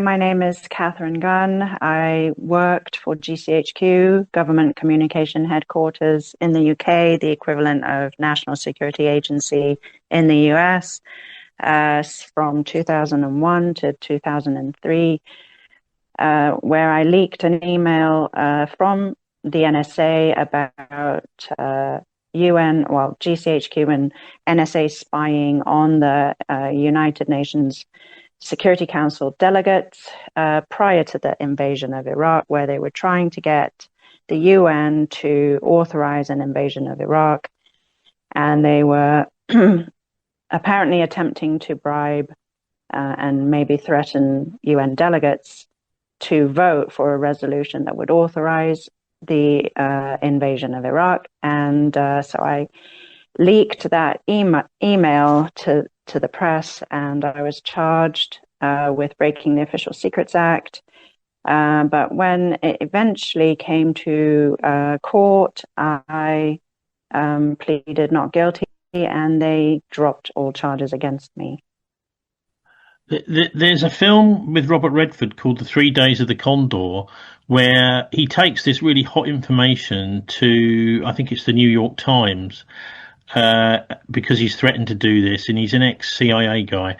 my name is Katharine Gun. I worked for GCHQ, Government Communication Headquarters in the UK, the equivalent of National Security Agency in the US, from 2001 to 2003, where I leaked an email from the NSA about GCHQ and NSA spying on the United Nations Security Council delegates prior to the invasion of Iraq, where they were trying to get the UN to authorize an invasion of Iraq. And they were apparently attempting to bribe and maybe threaten UN delegates to vote for a resolution that would authorize the invasion of Iraq. And so I leaked that email to the press, and I was charged with breaking the Official Secrets Act. But when it eventually came to court, I pleaded not guilty, and they dropped all charges against me. There's a film with Robert Redford called The 3 Days of the Condor, where he takes this really hot information to, I think it's the New York Times, because he's threatened to do this, and he's an ex-CIA guy.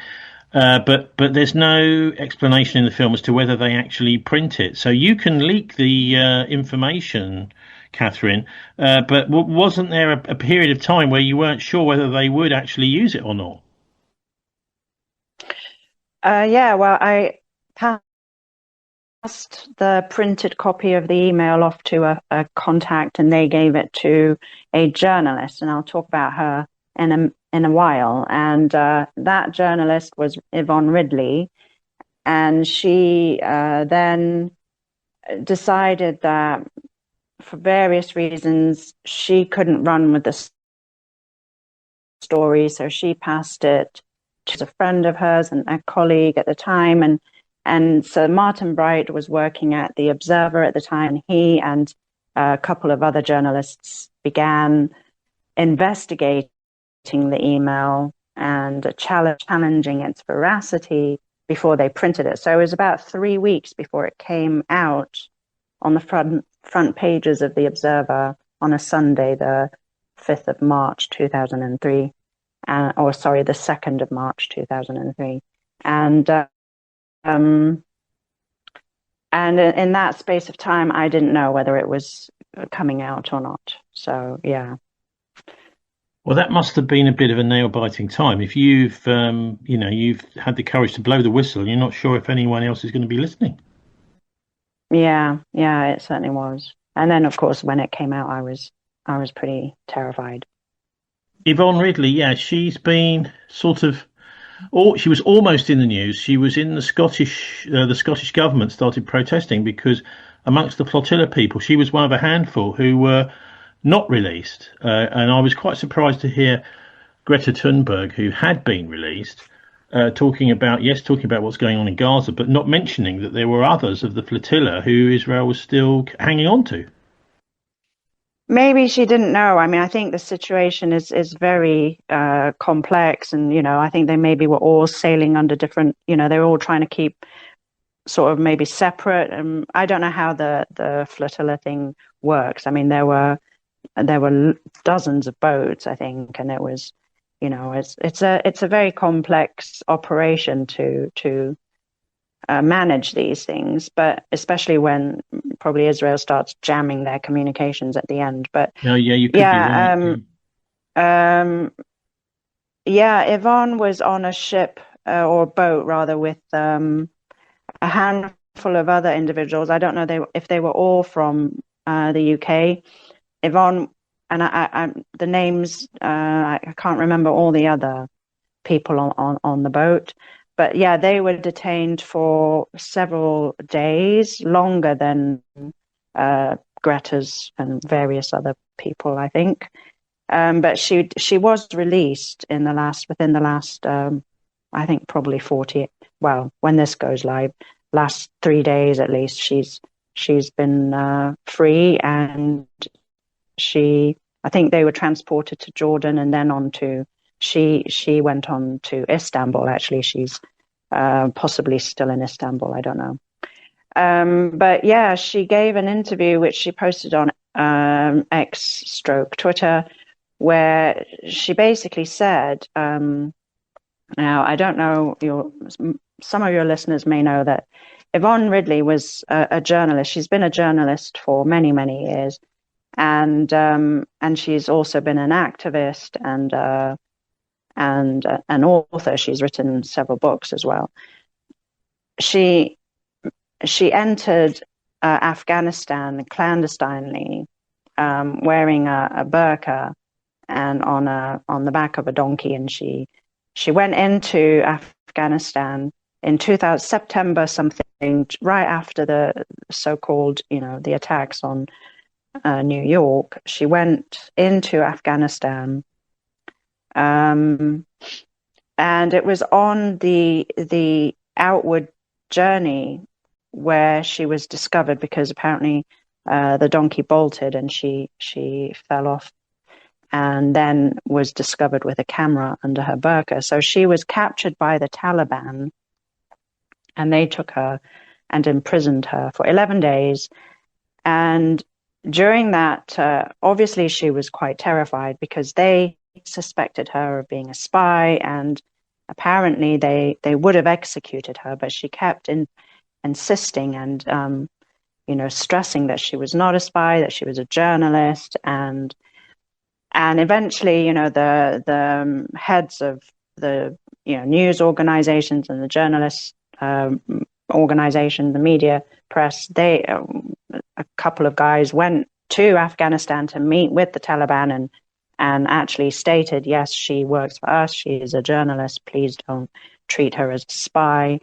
But there's no explanation in the film as to whether they actually print it. So you can leak the information, Katharine, but wasn't there a period of time where you weren't sure whether they would actually use it or not? Well, I passed the printed copy of the email off to a contact, and they gave it to a journalist, and I'll talk about her in a while. And that journalist was Yvonne Ridley, and she then decided that for various reasons she couldn't run with the story, so she passed it to a friend of hers and a colleague at the time, and so Martin Bright was working at the Observer at the time. He and a couple of other journalists began investigating the email and challenging its veracity before they printed it. So it was about 3 weeks before it came out on the front pages of the Observer on a Sunday, the 5th of March 2003. The 2nd of March 2003, and in that space of time, I didn't know whether it was coming out or not. So yeah. Well, that must have been a bit of a nail-biting time. If you've had the courage to blow the whistle, you're not sure if anyone else is going to be listening. Yeah, it certainly was. And then, of course, when it came out, I was pretty terrified. Yvonne Ridley, she's been she was almost in the news. She was in the Scottish government started protesting because amongst the flotilla people, she was one of a handful who were not released. And I was quite surprised to hear Greta Thunberg, who had been released, talking about what's going on in Gaza, but not mentioning that there were others of the flotilla who Israel was still hanging on to. Maybe she didn't know. I mean, I think the situation is very complex, and I think they maybe were all sailing under different. They were all trying to keep sort of maybe separate. And I don't know how the flotilla thing works. I mean, there were dozens of boats, I think, and it was, it's a very complex operation to manage these things, but especially when probably Israel starts jamming their communications at the end. But you could be right. Yvonne was on a ship or boat rather with a handful of other individuals. I don't know if they were all from the UK. Yvonne and I the names I can't remember all the other people on the boat. But yeah, they were detained for several days, longer than Greta's and various other people, I think. But she was released within the last, I think probably 40. Well, when this goes live, last 3 days at least, she's been free, and I think they were transported to Jordan and then she went on to Istanbul. Actually, she's possibly still in Istanbul, I don't know. But yeah, she gave an interview which she posted on X/Twitter, where she basically said, now I don't know, some of your listeners may know that Yvonne Ridley was a journalist. She's been a journalist for many, many years, and she's also been an activist and an author. She's written several books as well. She entered Afghanistan clandestinely, wearing a burqa and on the back of a donkey, and she went into Afghanistan in September something, right after the so-called, the attacks on New York. She went into Afghanistan, and it was on the outward journey where she was discovered, because apparently the donkey bolted and she fell off, and then was discovered with a camera under her burqa. So she was captured by the Taliban, and they took her and imprisoned her for 11 days. And during that, obviously she was quite terrified, because they suspected her of being a spy, and apparently they would have executed her, but she kept insisting and stressing that she was not a spy, that she was a journalist. And eventually, the heads of the news organizations and the journalists organization, the media press, a couple of guys went to Afghanistan to meet with the Taliban and actually stated, yes, she works for us, she is a journalist, please don't treat her as a spy,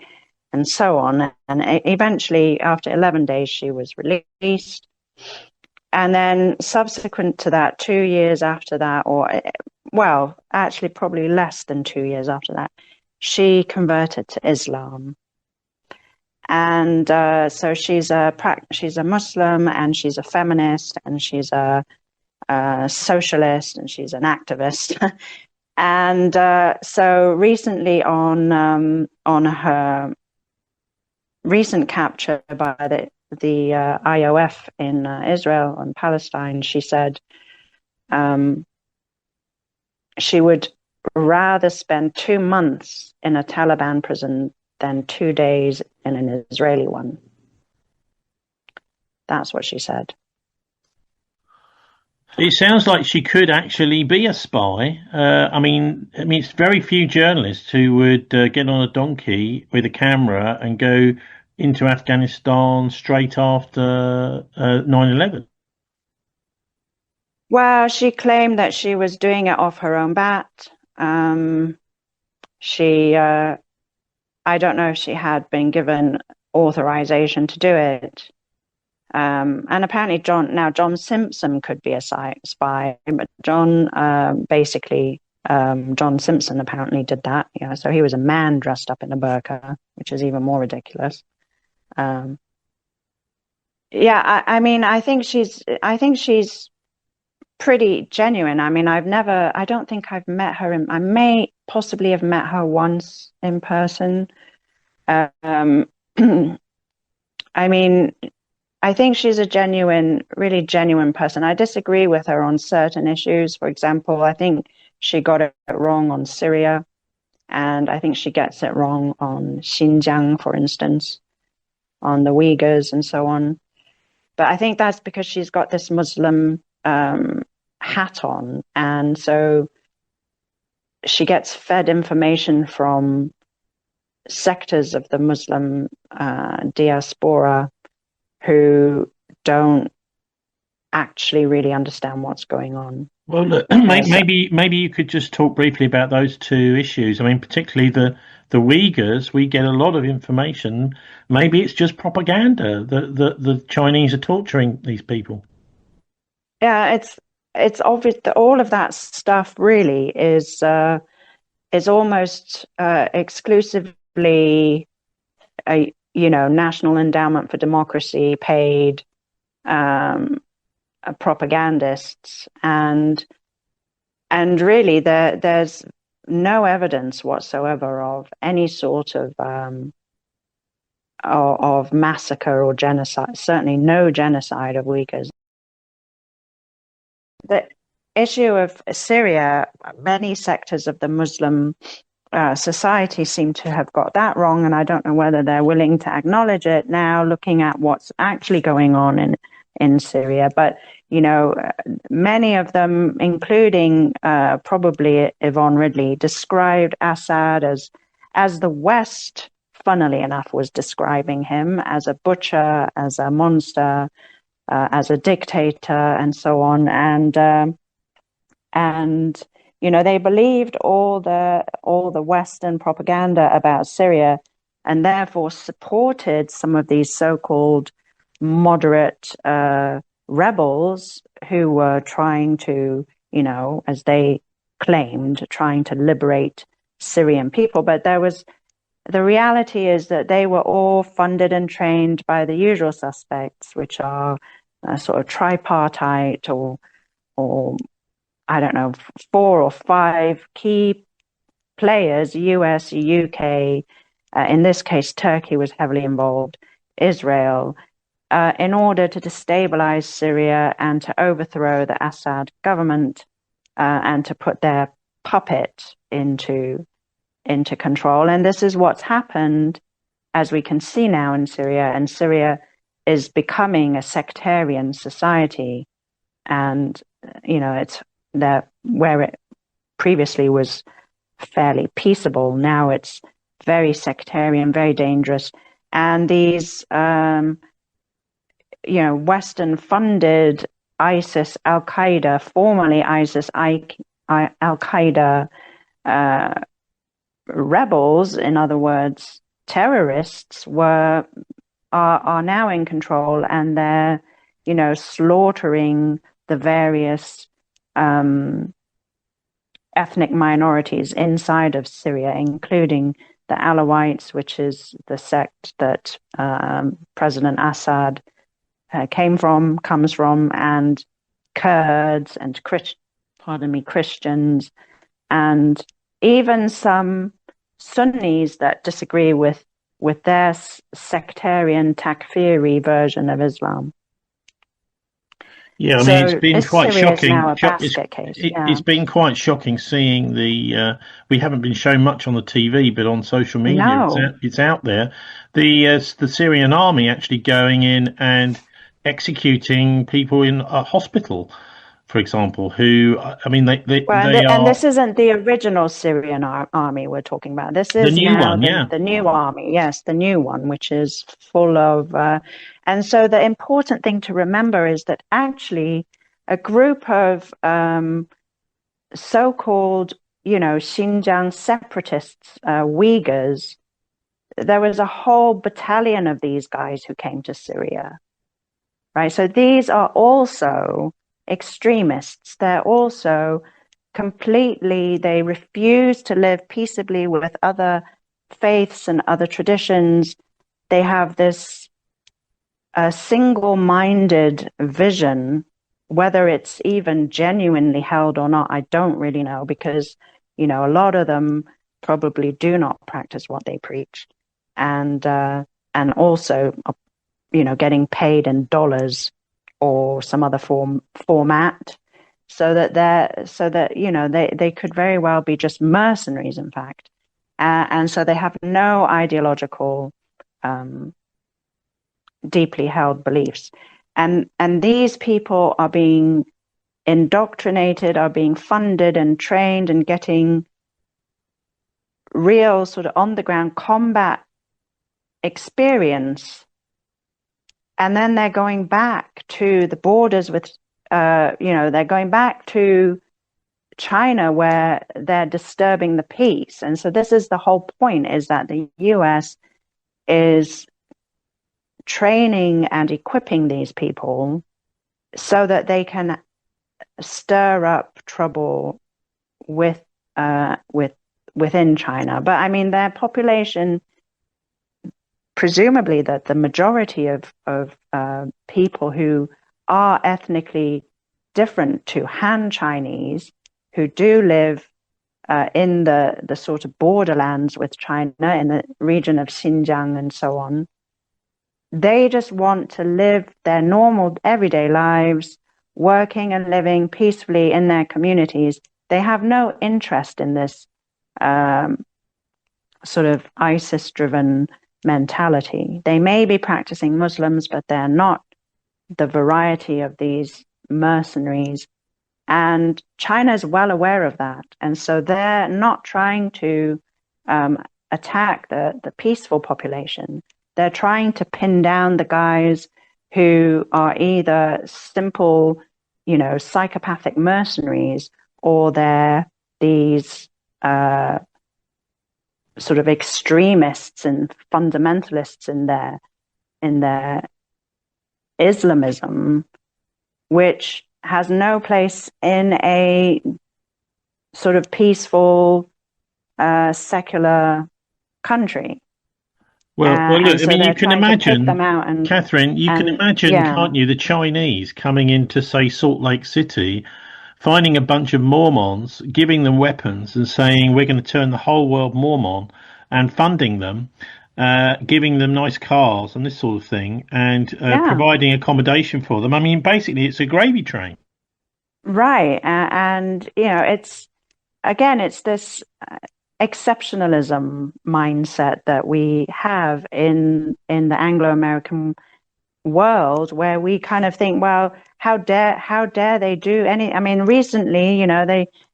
and so on. And eventually, after 11 days, she was released. And then subsequent to that, 2 years after that, actually probably less than 2 years after that, she converted to Islam. And so she's a Muslim, and she's a feminist, and she's a socialist, and she's an activist. And so recently, on her recent capture by the IOF in Israel and Palestine, she said she would rather spend 2 months in a Taliban prison than 2 days in an Israeli one. That's what she said. It sounds like she could actually be a spy. I mean, it's very few journalists who would get on a donkey with a camera and go into Afghanistan straight after 9/11. Well, she claimed that she was doing it off her own bat. I don't know if she had been given authorization to do it. And apparently John Simpson could be a spy, but John Simpson apparently did that. So he was a man dressed up in a burqa, which is even more ridiculous. I think she's pretty genuine. I mean, I don't think I've met her. I may possibly have met her once in person. I mean, I think she's a really genuine person. I disagree with her on certain issues. For example, I think she got it wrong on Syria, and I think she gets it wrong on Xinjiang, for instance, on the Uyghurs and so on. But I think that's because she's got this Muslim hat on, and so she gets fed information from sectors of the Muslim diaspora who don't actually really understand what's going on. Well, look, maybe you could just talk briefly about those two issues. I mean, particularly the Uyghurs, we get a lot of information. Maybe it's just propaganda that the Chinese are torturing these people. Yeah, it's obvious that all of that stuff really is almost exclusively National Endowment for Democracy paid propagandists, and really there's no evidence whatsoever of any sort of massacre or genocide, certainly no genocide of Uyghurs. The issue of Syria, many sectors of the Muslim society seem to have got that wrong, and I don't know whether they're willing to acknowledge it now, looking at what's actually going on in Syria. But, many of them, including probably Yvonne Ridley, described Assad as the West, funnily enough, was describing him as a butcher, as a monster, as a dictator, and so on. And they believed all the Western propaganda about Syria, and therefore supported some of these so-called moderate rebels who were trying to, as they claimed, trying to liberate Syrian people. But the reality is that they were all funded and trained by the usual suspects, which are sort of tripartite or I don't know, 4 or 5 key players, US, UK, in this case, Turkey was heavily involved, Israel, in order to destabilize Syria and to overthrow the Assad government and to put their puppet into control. And this is what's happened, as we can see now in Syria. And Syria is becoming a sectarian society. And, it's where it previously was fairly peaceable. Now it's very sectarian, very dangerous. And these, Western-funded ISIS, Al-Qaeda, formerly ISIS, Al-Qaeda rebels, in other words, terrorists, are now in control, and they're, slaughtering the various ethnic minorities inside of Syria, including the Alawites, which is the sect that President Assad comes from, and Kurds and Christians, and even some Sunnis that disagree with their sectarian Takfiri version of Islam. Yeah, I mean, it's been quite shocking. It's been quite shocking seeing we haven't been shown much on the TV, but on social media, No. it's out there. The Syrian army actually going in and executing people in a hospital, for example, who, I mean, they are... And this isn't the original Syrian army we're talking about. This is the new one, the new army. Yes, the new one, which is full of... and so the important thing to remember is that actually a group of so-called, Xinjiang separatists, Uyghurs, there was a whole battalion of these guys who came to Syria, right? So these are also extremists. They're also they refuse to live peaceably with other faiths and other traditions. They have this single-minded vision. Whether it's even genuinely held or not, I don't really know, because, a lot of them probably do not practice what they preach. And also, getting paid in dollars or some other format, so that they could very well be just mercenaries, in fact, and so they have no ideological, deeply held beliefs, and these people are being indoctrinated, are being funded and trained, and getting real sort of on the ground combat experience. And then they're going back to the borders with, they're going back to China, where they're disturbing the peace. And so this is the whole point, is that the US is training and equipping these people so that they can stir up trouble within China. But I mean, their population, presumably that the majority of people who are ethnically different to Han Chinese, who do live in the sort of borderlands with China, in the region of Xinjiang and so on. They just want to live their normal everyday lives, working and living peacefully in their communities. They have no interest in this sort of ISIS-driven mentality. They may be practicing Muslims, but they're not the variety of these mercenaries. And China is well aware of that. And so they're not trying to attack the peaceful population. They're trying to pin down the guys who are either simple, psychopathic mercenaries, or they're these sort of extremists and fundamentalists in their Islamism, which has no place in a sort of peaceful, secular country. Well, look, I mean, you can imagine, and, Catherine, you can imagine, can't you, the Chinese coming into, say, Salt Lake City, finding a bunch of Mormons, giving them weapons and saying, we're going to turn the whole world Mormon, and funding them, giving them nice cars and this sort of thing, and providing accommodation for them. I mean, basically, it's a gravy train. Right. And, it's this exceptionalism mindset that we have in the Anglo-American world, where we kind of think, well, how dare they do any? I mean, recently,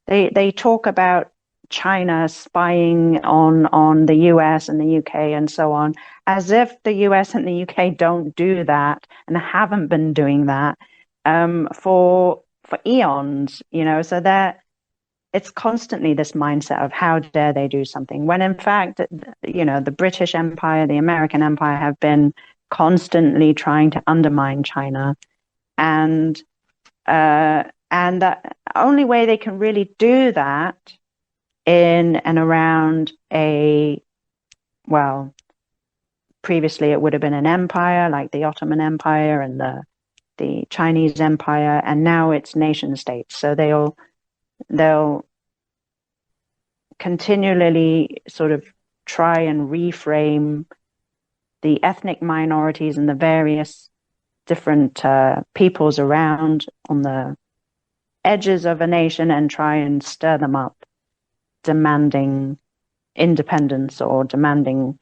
they talk about China spying on the US and the UK and so on, as if the US and the UK don't do that and haven't been doing that for eons, so that it's constantly this mindset of how dare they do something, when in fact, the British Empire, the American Empire have been constantly trying to undermine China, and the only way they can really do that in and around previously it would have been an empire like the Ottoman Empire and the Chinese Empire, and now it's nation states. So they'll continually sort of try and reframe the ethnic minorities and the various different peoples around on the edges of a nation and try and stir them up, demanding independence or demanding,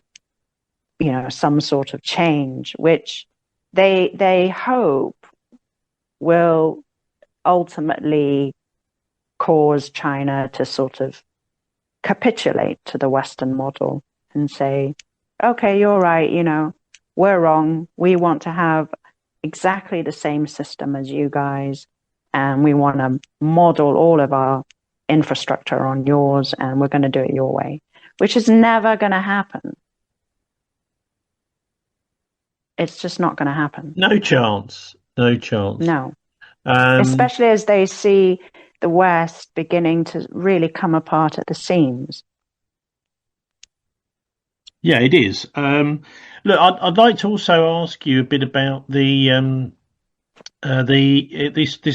some sort of change, which they hope will ultimately cause China to sort of capitulate to the Western model and say, okay, you're right, we're wrong. We want to have exactly the same system as you guys, and we want to model all of our infrastructure on yours, and we're going to do it your way, which is never going to happen. It's just not going to happen. No chance. No. Especially as they see the West beginning to really come apart at the seams. Yeah, it is. Look, I'd like to also ask you a bit about this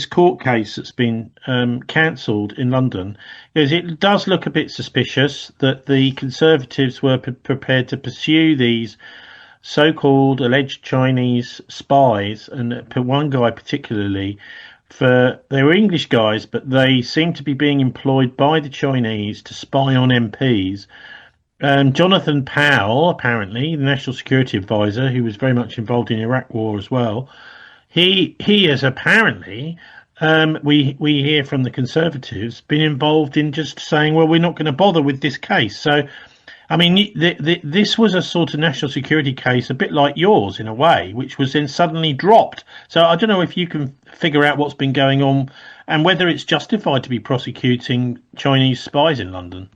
court case that's been cancelled in London, because it does look a bit suspicious that the Conservatives were prepared to pursue these so-called alleged Chinese spies, and one guy particularly. They were English guys, but they seem to be being employed by the Chinese to spy on MPs. Jonathan Powell, apparently, the National Security Advisor, who was very much involved in the Iraq War as well, he has apparently, we hear from the Conservatives, been involved in just saying, well, we're not going to bother with this case. So, I mean, this was a sort of national security case, a bit like yours in a way, which was then suddenly dropped. So I don't know if you can figure out what's been going on and whether it's justified to be prosecuting Chinese spies in London.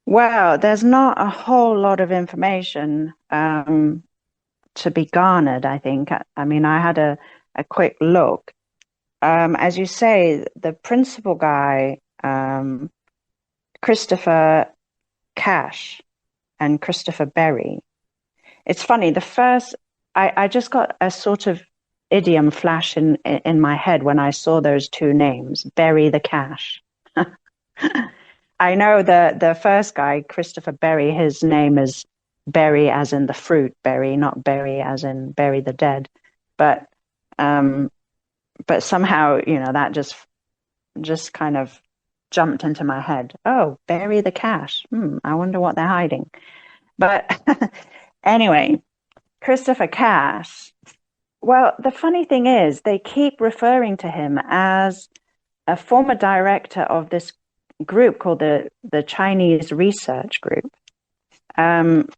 Well, there's not a whole lot of information to be garnered, I think. I mean, I had a quick look. As you say, the principal guy, Christopher Cash and Christopher Berry. It's funny, I just got a sort of idiom flash in my head when I saw those two names, Berry the Cash. I know the first guy, Christopher Berry, his name is berry as in the fruit berry, not berry as in bury the dead. But um, but somehow, that just kind of jumped into my head. Oh, bury the cash. I wonder what they're hiding. But anyway, Christopher Cash. Well, the funny thing is, they keep referring to him as a former director of this group called the Chinese Research Group, and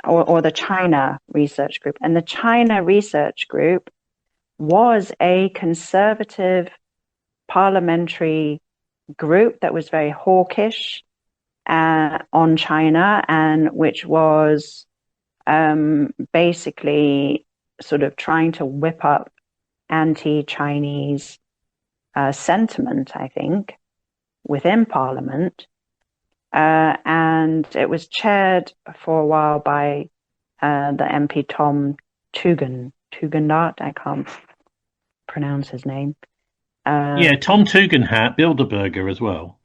or the China Research Group. And the China Research Group was a conservative parliamentary group that was very hawkish on China, and which was basically sort of trying to whip up anti-Chinese sentiment, I think, within Parliament. And it was chaired for a while by the MP Tom Tugendhat. I can't pronounce his name. Tom Tugendhat, Bilderberger as well.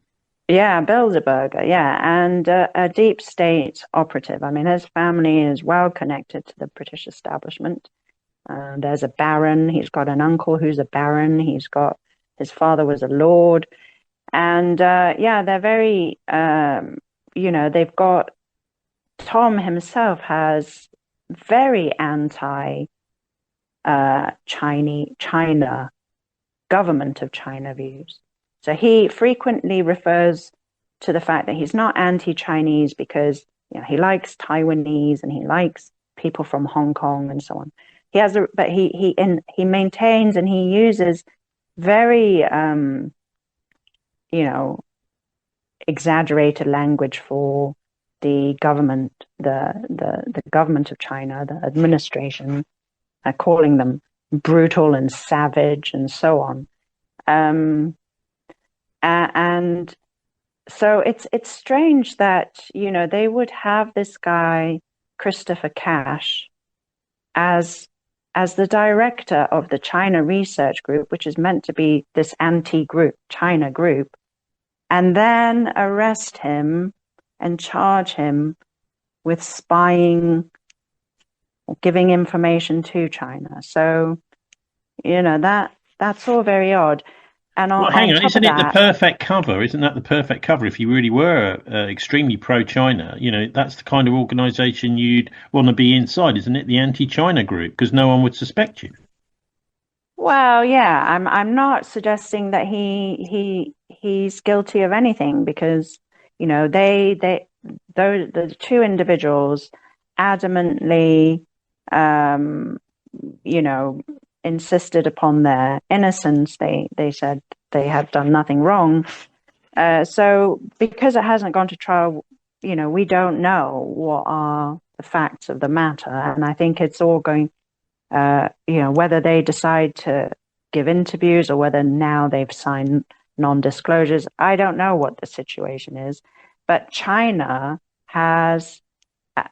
Yeah, Bilderberger, yeah, and a deep state operative. I mean, his family is well connected to the British establishment. There's a baron. He's got an uncle who's a baron. His father was a lord. And they're very, they've got, Tom himself has very anti-China, government of China views. So he frequently refers to the fact that he's not anti-Chinese because he likes Taiwanese and he likes people from Hong Kong and so on. But he maintains and he uses very exaggerated language for the government, the government of China, the administration, calling them brutal and savage and so on. And so it's strange that, they would have this guy, Christopher Cash, as the director of the China Research Group, which is meant to be this anti-group, China group, and then arrest him and charge him with spying, or giving information to China. So, that's all very odd. And hang on, isn't it the perfect cover? Isn't that the perfect cover? If you really were extremely pro-China, that's the kind of organisation you'd want to be inside, isn't it? The anti-China group, because no one would suspect you. Well, yeah, I'm not suggesting that he's guilty of anything, because the two individuals adamantly insisted upon their innocence. They said they had done nothing wrong. So because it hasn't gone to trial, we don't know what are the facts of the matter. And I think it's all going, whether they decide to give interviews or whether now they've signed non-disclosures. I don't know what the situation is, but China has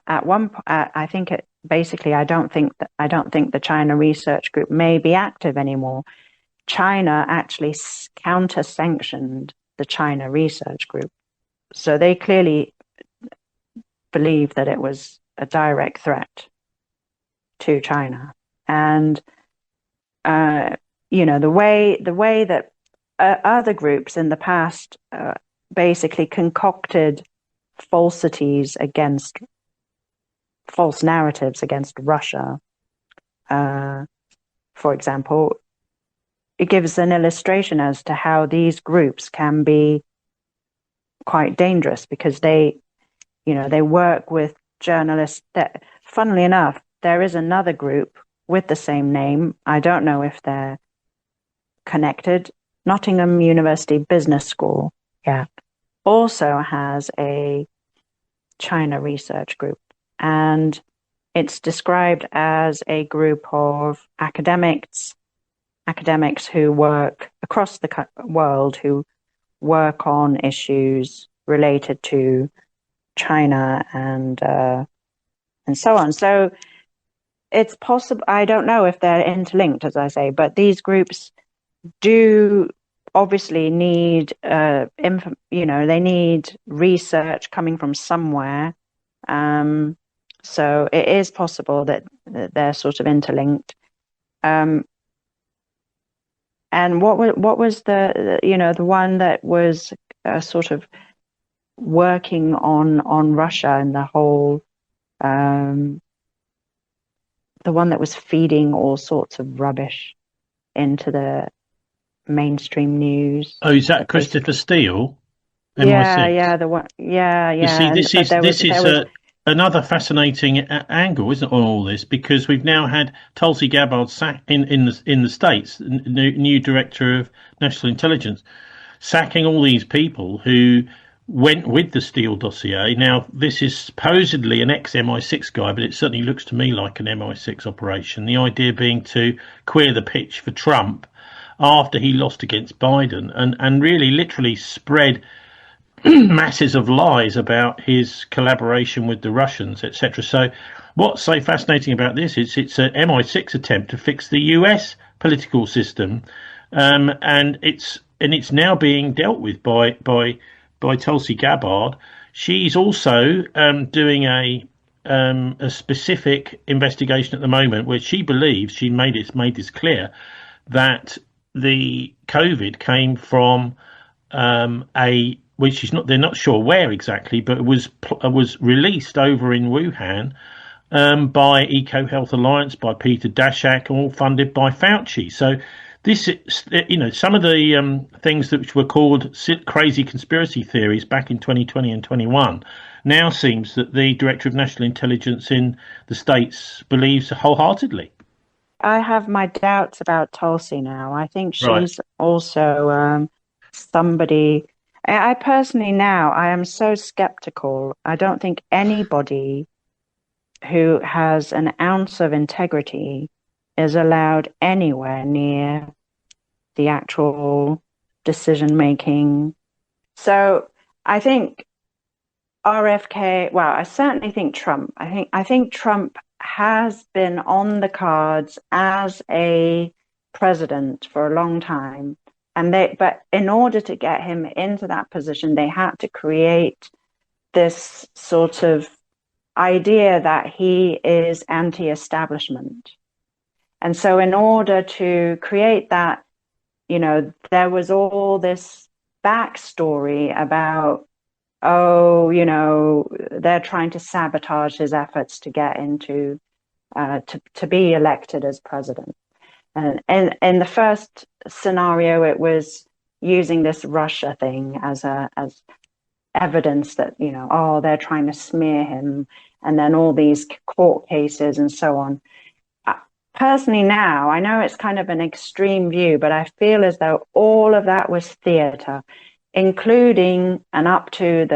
at one point, I think it, basically, I don't think the China Research Group may be active anymore. China actually counter-sanctioned the China Research Group. So they clearly believe that it was a direct threat to China. And, the way that other groups in the past basically concocted false narratives against Russia. For example, it gives an illustration as to how these groups can be quite dangerous, because they work with journalists that, funnily enough, there is another group with the same name. I don't know if they're connected. Nottingham University Business School, also has a China Research Group. And it's described as a group of academics who work across the world, who work on issues related to China and so on. So it's possible. I don't know if they're interlinked, as I say, but these groups do obviously need, they need research coming from somewhere. So it is possible that they're sort of interlinked. And what was the one that was sort of working on Russia and the whole, the one that was feeding all sorts of rubbish into the mainstream news? Oh, is that Christopher Steele? Yeah, the one. Yeah. You see, this is another fascinating angle, isn't it, on all this? Because we've now had Tulsi Gabbard in the States, new director of national intelligence, sacking all these people who went with the Steele dossier. Now, this is supposedly an ex-MI6 guy, but it certainly looks to me like an MI6 operation. The idea being to queer the pitch for Trump after he lost against Biden, and really literally spread masses of lies about his collaboration with the Russians, etc. So what's so fascinating about this is it's an MI6 attempt to fix the US political system, and it's now being dealt with by Tulsi Gabbard. She's also doing a specific investigation at the moment where she believes she made this clear that the COVID came from which is not, they're not sure where exactly, but it was released over in Wuhan by EcoHealth Alliance, by Peter Daszak, all funded by Fauci. So this is, some of the things that were called crazy conspiracy theories back in 2020 and 21 now seems that the Director of National Intelligence in the States believes wholeheartedly. I have my doubts about Tulsi now. I think she's Right. also somebody. I personally now, I am so skeptical. I don't think anybody who has an ounce of integrity is allowed anywhere near the actual decision making. So I think RFK, well, I certainly think Trump. I think Trump has been on the cards as a president for a long time. But in order to get him into that position, they had to create this sort of idea that he is anti-establishment. And so in order to create that, there was all this backstory about, they're trying to sabotage his efforts to get into, to be elected as president. And in the first scenario, it was using this Russia thing as evidence that, they're trying to smear him, and then all these court cases and so on. Personally now, I know it's kind of an extreme view, but I feel as though all of that was theater, including and up to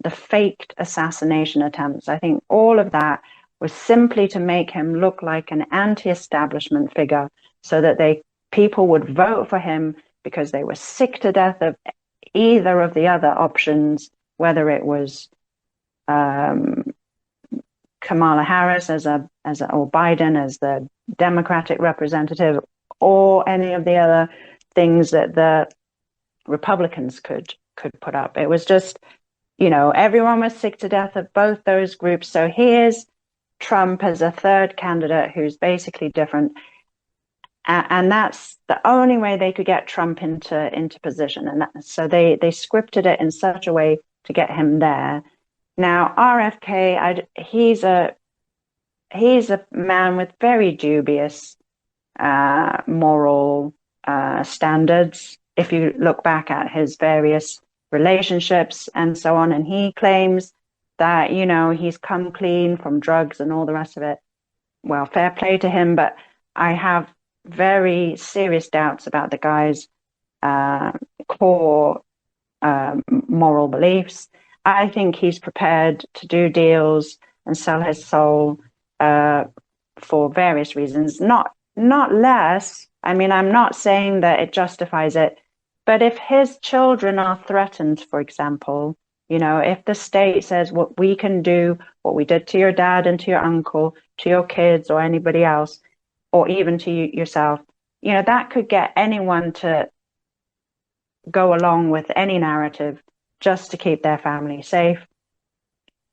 the faked assassination attempts. I think all of that was simply to make him look like an anti-establishment figure, so that people would vote for him because they were sick to death of either of the other options, whether it was Kamala Harris or Biden as the Democratic representative, or any of the other things that the Republicans could put up. It was just, everyone was sick to death of both those groups. So here's Trump as a third candidate who's basically different. And that's the only way they could get Trump into position. And so they scripted it in such a way to get him there. Now, RFK, he's a man with very dubious moral standards. If you look back at his various relationships and so on, and he claims that, he's come clean from drugs and all the rest of it. Well, fair play to him, but I have very serious doubts about the guy's core moral beliefs. I think he's prepared to do deals and sell his soul for various reasons, not less. I mean, I'm not saying that it justifies it, but if his children are threatened, for example, if the state says what we can do, what we did to your dad and to your uncle, to your kids or anybody else, or even to yourself, that could get anyone to go along with any narrative just to keep their family safe.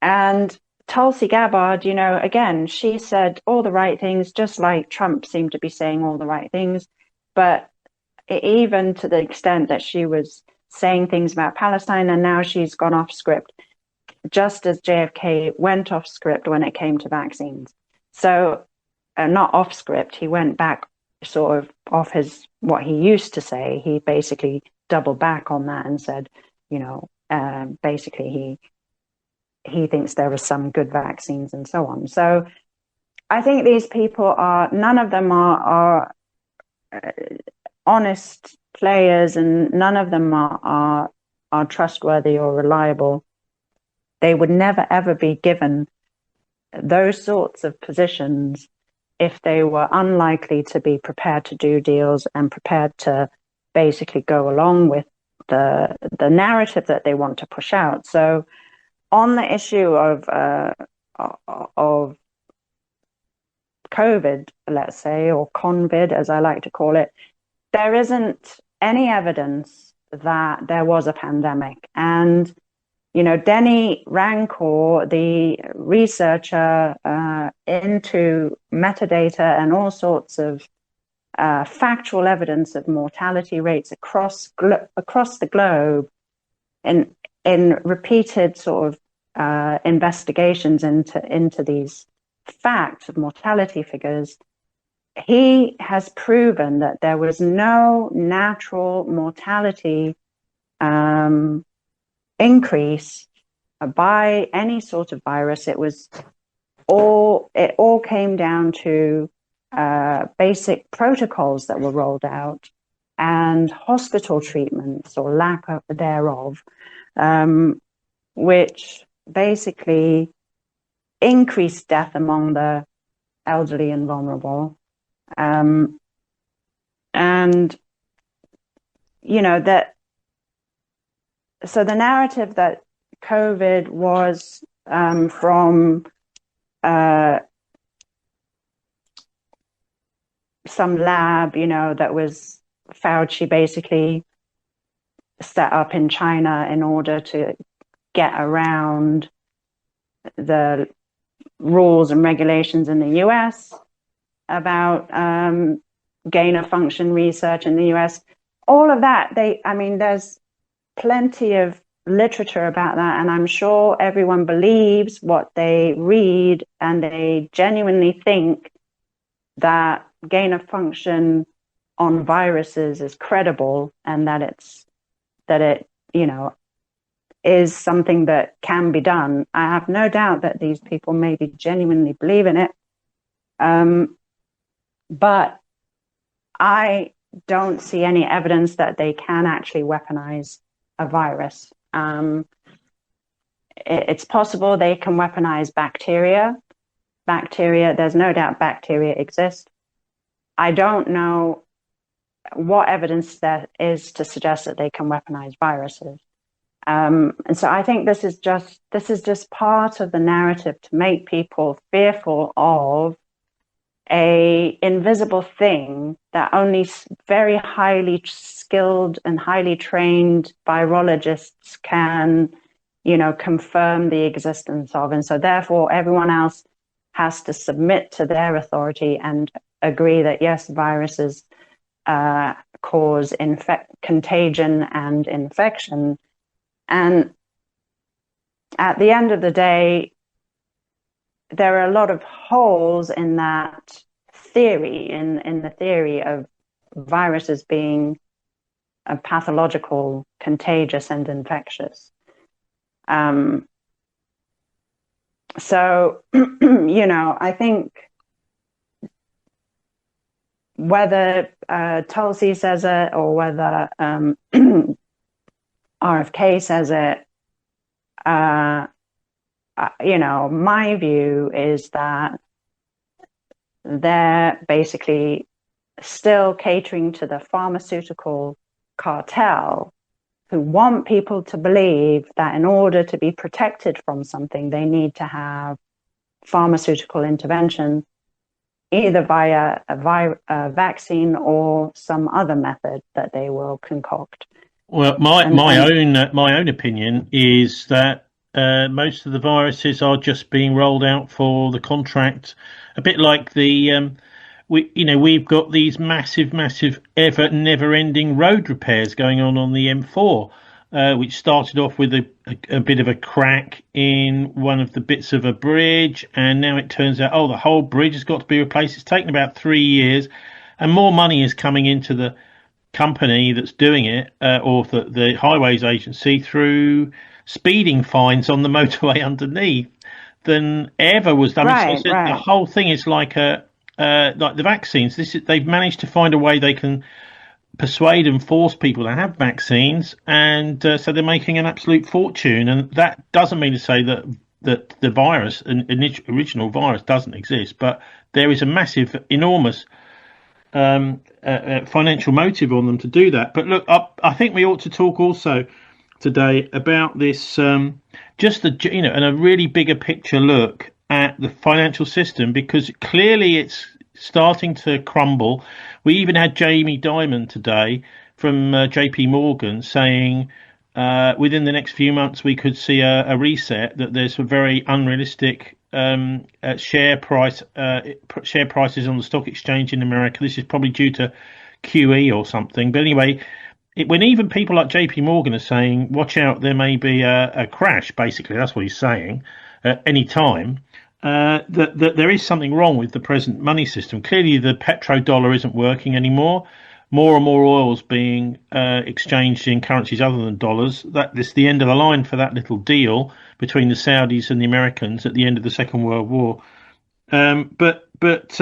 And Tulsi Gabbard, again, she said all the right things, just like Trump seemed to be saying all the right things. But even to the extent that she was saying things about Palestine, and now she's gone off script, just as JFK went off script when it came to vaccines. So not off script, he went back sort of off what he used to say. He basically doubled back on that and said, basically he thinks there are some good vaccines and so on. So I think these people none of them are honest players, and none of them are trustworthy or reliable. They would never, ever be given those sorts of positions if they were unlikely to be prepared to do deals and prepared to basically go along with the narrative that they want to push out. So on the issue of COVID, let's say, or convid, as I like to call it, there isn't any evidence that there was a pandemic. And, Denny Rancor, the researcher into metadata and all sorts of factual evidence of mortality rates across the globe, in repeated sort of investigations into these facts of mortality figures, he has proven that there was no natural mortality increase by any sort of virus. It all came down to basic protocols that were rolled out and hospital treatments or lack thereof, which basically increased death among the elderly and vulnerable. And, so the narrative that COVID was from some lab, that was Fauci basically set up in China in order to get around the rules and regulations in the US about gain of function research in the US. All of that, there's plenty of literature about that, and I'm sure everyone believes what they read, and they genuinely think that gain of function on viruses is credible, and that it is something that can be done. I have no doubt that these people maybe genuinely believe in it, but I don't see any evidence that they can actually weaponize a virus. It's possible they can weaponize bacteria. There's no doubt bacteria exist. I don't know what evidence there is to suggest that they can weaponize viruses. And so I think this is just part of the narrative to make people fearful of a invisible thing that only very highly skilled and highly trained virologists can, confirm the existence of. And so therefore everyone else has to submit to their authority and agree that yes, viruses cause contagion and infection. And at the end of the day, there are a lot of holes in that theory, in the theory of viruses being pathological, contagious, and infectious. So, I think whether Tulsi says it or whether RFK says it, my view is that they're basically still catering to the pharmaceutical cartel, who want people to believe that in order to be protected from something, they need to have pharmaceutical intervention, either via a vaccine or some other method that they will concoct. Well, And my own opinion is that most of the viruses are just being rolled out for the contract, a bit like the we've got these massive, ever never ending road repairs going on the M4, which started off with a bit of a crack in one of the bits of a bridge, and now it turns out, oh, the whole bridge has got to be replaced. It's taken about 3 years, and more money is coming into the company that's doing it, or the highways agency, through speeding fines on the motorway underneath than ever was. I mean, so right, the right. whole thing is like the vaccines. They've managed to find a way they can persuade and force people to have vaccines, and so they're making an absolute fortune. And that doesn't mean to say that the virus, an original virus, doesn't exist, but there is a massive, enormous financial motive on them to do that. But look, I think we ought to talk also today about this, just and a really bigger picture look at the financial system, because clearly it's starting to crumble. We even had Jamie Dimon today from JP Morgan saying within the next few months we could see a reset, that there's a very unrealistic share prices on the stock exchange in America. This is probably due to QE or something. But anyway, when even people like JP Morgan are saying, watch out, there may be a crash, basically, that's what he's saying, at any time, that there is something wrong with the present money system. Clearly, the petrodollar isn't working anymore. More and more oil is being exchanged in currencies other than dollars. This is the end of the line for that little deal between the Saudis and the Americans at the end of the Second World War. But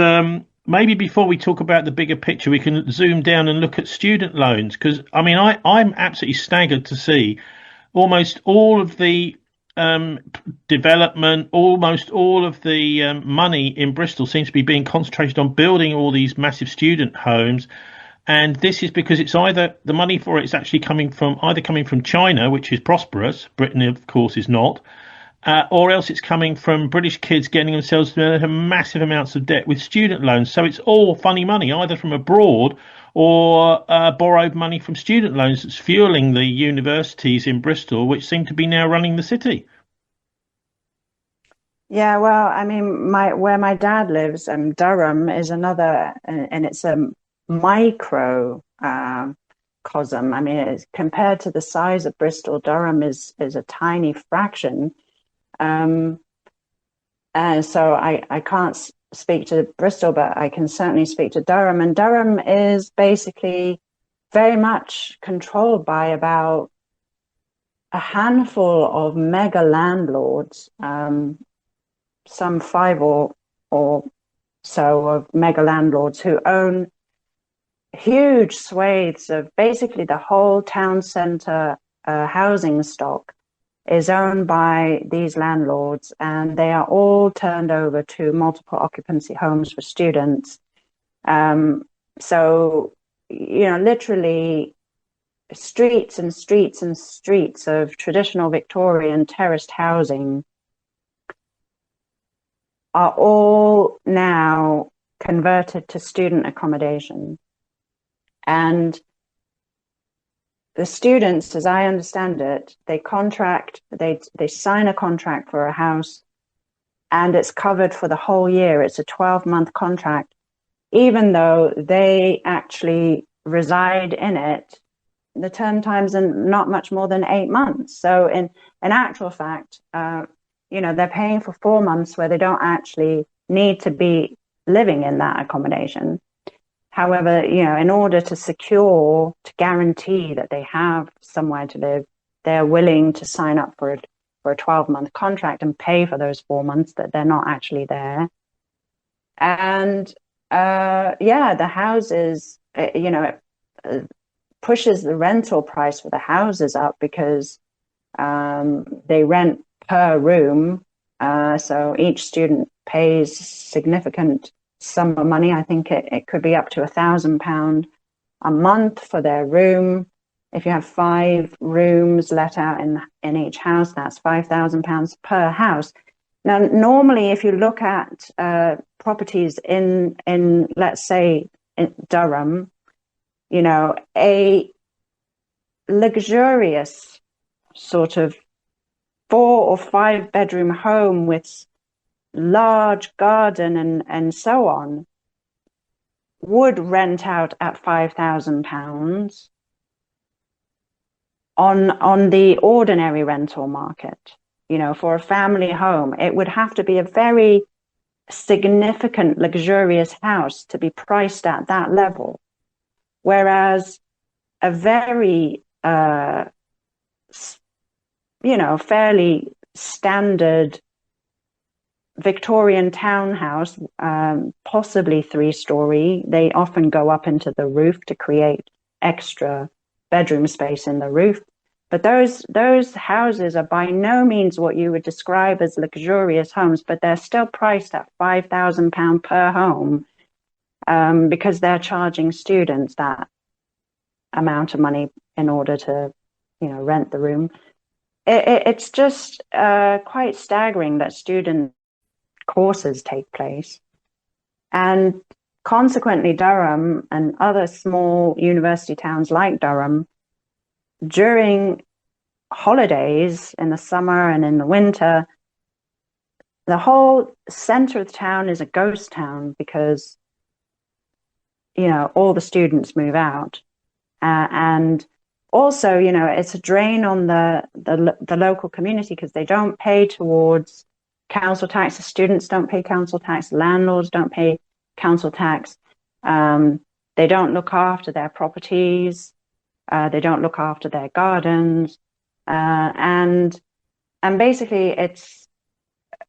maybe before we talk about the bigger picture, we can zoom down and look at student loans, because I mean, I'm absolutely staggered to see almost all of the development, almost all of the money in Bristol seems to be being concentrated on building all these massive student homes. And this is because it's either the money for it's actually coming from China, which is prosperous. Britain, of course, is not. Or else it's coming from British kids getting themselves into massive amounts of debt with student loans. So it's all funny money, either from abroad or borrowed money from student loans, that's fueling the universities in Bristol, which seem to be now running the city. Yeah, well, I mean, where my dad lives, Durham is another, and it's a micro cosm. I mean, compared to the size of Bristol, Durham is a tiny fraction. And so I can't speak to Bristol, but I can certainly speak to Durham. And Durham is basically very much controlled by about a handful of mega landlords, some five or so of mega landlords who own huge swathes of basically the whole town centre housing stock is owned by these landlords, and they are all turned over to multiple occupancy homes for students. So, literally streets and streets and streets of traditional Victorian terraced housing are all now converted to student accommodation. And the students, as I understand it, they sign a contract for a house, and it's covered for the whole year. It's a 12-month contract, even though they actually reside in it. The term times are not much more than 8 months. So in actual fact, they're paying for 4 months where they don't actually need to be living in that accommodation. However, in order to guarantee that they have somewhere to live, they're willing to sign up for a 12-month contract and pay for those 4 months that they're not actually there. And the houses, it pushes the rental price for the houses up, because they rent per room. So each student pays significant sum of money. I think it could be up to £1,000 a month for their room. If you have 5 rooms let out in each house, that's £5,000 per house. Now, normally, if you look at properties in let's say in Durham, a luxurious sort of 4 or 5 bedroom home with large garden and so on would rent out at £5,000 on the ordinary rental market. For a family home, it would have to be a very significant, luxurious house to be priced at that level. Whereas a very, fairly standard Victorian townhouse, possibly 3-story, they often go up into the roof to create extra bedroom space in the roof. But those houses are by no means what you would describe as luxurious homes, but they're still priced at £5,000 per home, because they're charging students that amount of money in order to, rent the room. It's just quite staggering that student courses take place. And consequently, Durham and other small university towns like Durham, during holidays in the summer and in the winter, the whole center of the town is a ghost town because, all the students move out. And also, it's a drain on the local community because they don't pay towards council tax. The students don't pay council tax. Landlords don't pay council tax. They don't look after their properties. They don't look after their gardens. And basically it's,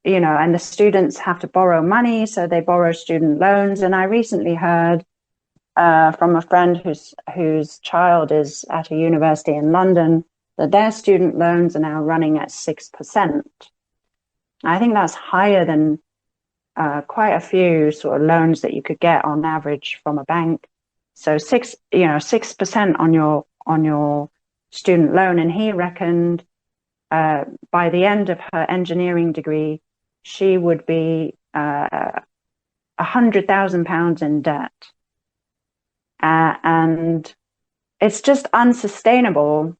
and the students have to borrow money, so they borrow student loans. And I recently heard from a friend whose child is at a university in London that their student loans are now running at 6%. I think that's higher than quite a few sort of loans that you could get on average from a bank. So 6% on your student loan. And he reckoned by the end of her engineering degree, she would be £100,000 in debt. And it's just unsustainable.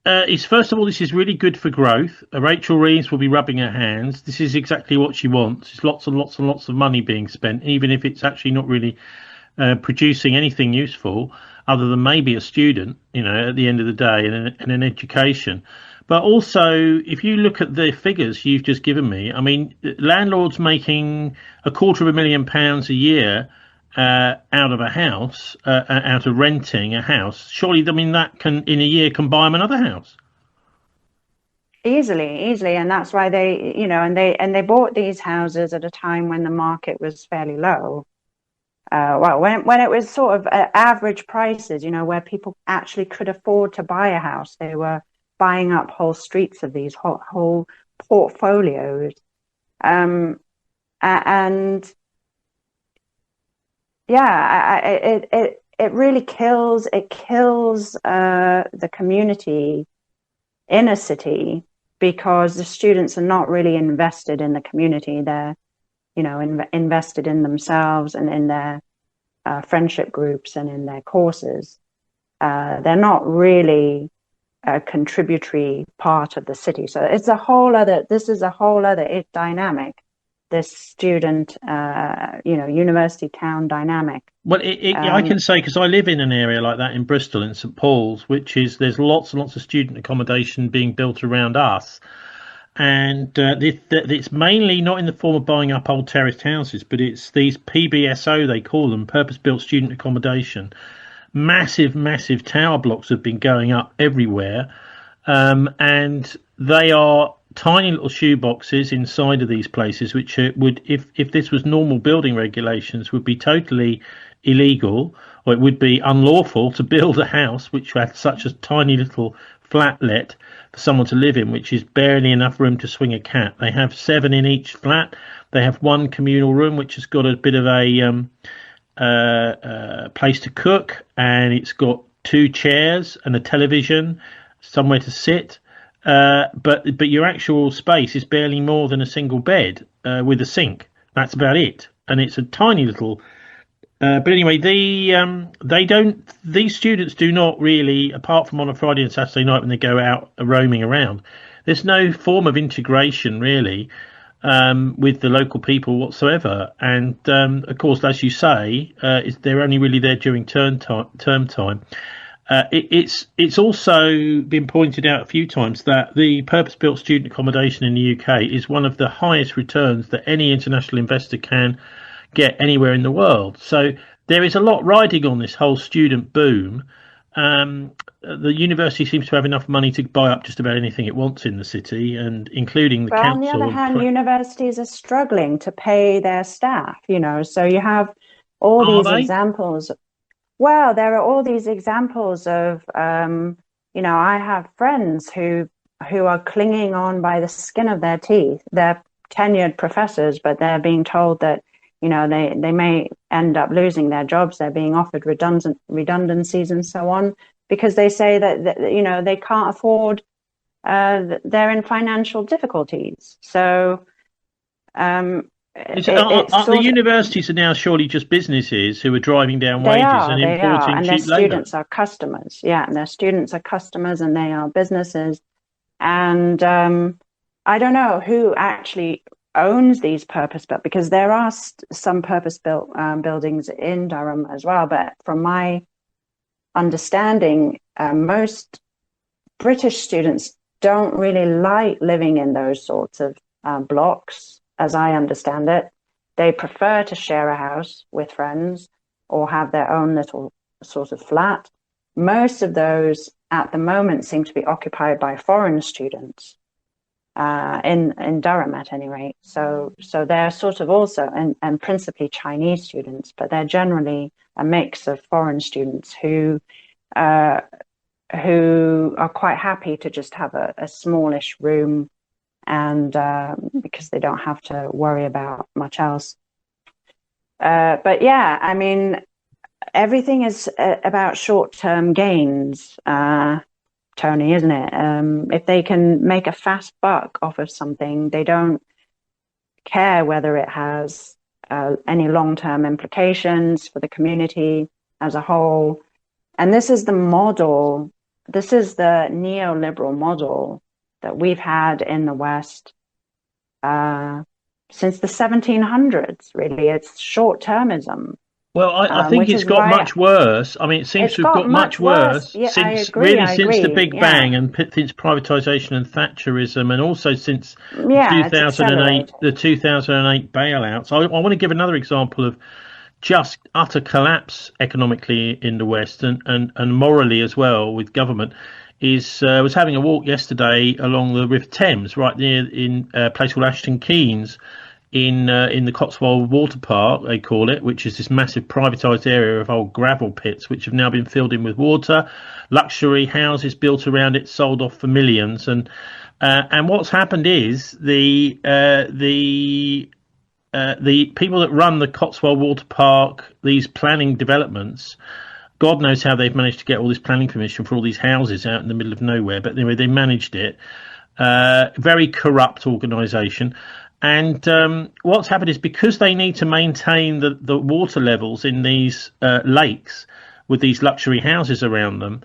First of all, this is really good for growth. Rachel Reeves will be rubbing her hands. This is exactly what she wants. It's lots and lots and lots of money being spent, even if it's actually not really producing anything useful other than maybe a student, at the end of the day, and an education. But also, if you look at the figures you've just given me, I mean, landlords making £250,000 a year out of a house, out of renting a house, surely, I mean, that can, in a year, can buy them another house. Easily. And that's why they, and they bought these houses at a time when the market was fairly low. When it was sort of average prices, where people actually could afford to buy a house, they were buying up whole streets of these whole portfolios. And yeah, it really kills the community in a city because the students are not really invested in the community. They're, invested in themselves and in their friendship groups and in their courses. They're not really a contributory part of the city. So this is a whole other dynamic. This student, university town dynamic. Well, I can say, because I live in an area like that in Bristol, in St Paul's, there's lots and lots of student accommodation being built around us. And it's mainly not in the form of buying up old terraced houses, but it's these PBSO, they call them, purpose-built student accommodation. Massive tower blocks have been going up everywhere. And they are tiny little shoe boxes inside of these places, which would, if this was normal building regulations, would be totally illegal, or it would be unlawful to build a house which had such a tiny little flatlet for someone to live in, which is barely enough room to swing a cat. They have 7 in each flat. They have one communal room which has got a bit of a place to cook, and it's got 2 chairs and a television, somewhere to sit. But your actual space is barely more than a single bed with a sink. That's about it. And it's a tiny little But anyway, they don't. These students do not really, apart from on a Friday and Saturday night when they go out roaming around. There's no form of integration really with the local people whatsoever. And of course, as you say, they're only really there during term time. It's also been pointed out a few times that the purpose-built student accommodation in the UK is one of the highest returns that any international investor can get anywhere in the world. So there is a lot riding on this whole student boom. The university seems to have enough money to buy up just about anything it wants in the city, and including the But on the council. other hand, universities are struggling to pay their staff, so you have all Are these they? examples. Well, there are all these examples of, I have friends who are clinging on by the skin of their teeth. They're tenured professors, but they're being told that, they may end up losing their jobs. They're being offered redundancies and so on, because they say that they can't afford, they're in financial difficulties. So Are the universities are now surely just businesses who are driving down wages and importing and cheap their labour? students are customers. Yeah, and their students are customers, and they are businesses. And I don't know who actually owns these purpose-built, because there are some purpose-built buildings in Durham as well. But from my understanding, most British students don't really like living in those sorts of blocks, as I understand it. They prefer to share a house with friends or have their own little sort of flat. Most of those at the moment seem to be occupied by foreign students, in Durham at any rate. So they're sort of also, and principally Chinese students, but they're generally a mix of foreign students who are quite happy to just have a smallish room, and because they don't have to worry about much else. But yeah, I mean, everything is about short-term gains, Tony, isn't it? If they can make a fast buck off of something, they don't care whether it has any long-term implications for the community as a whole. And this is the model, this is the neoliberal model that we've had in the West since the 1700s, really. It's short-termism. Well, I think it's got much worse. I mean, it seems to have got much worse yeah, since since the Big Bang, and since privatisation and Thatcherism, and also since 2008, the 2008 bailouts. I want to give another example of just utter collapse economically in the West, and morally as well with government. I was having a walk yesterday along the River Thames, right near in a place called Ashton Keynes, in the Cotswold Water Park, they call it, which is this massive privatised area of old gravel pits, which have now been filled in with water. Luxury houses built around it, sold off for millions, and what's happened is the people that run the Cotswold Water Park, these planning developments, God knows how they've managed to get all this planning permission for all these houses out in the middle of nowhere. But anyway, they managed it. Very corrupt organisation. And what's happened is, because they need to maintain the water levels in these lakes with these luxury houses around them,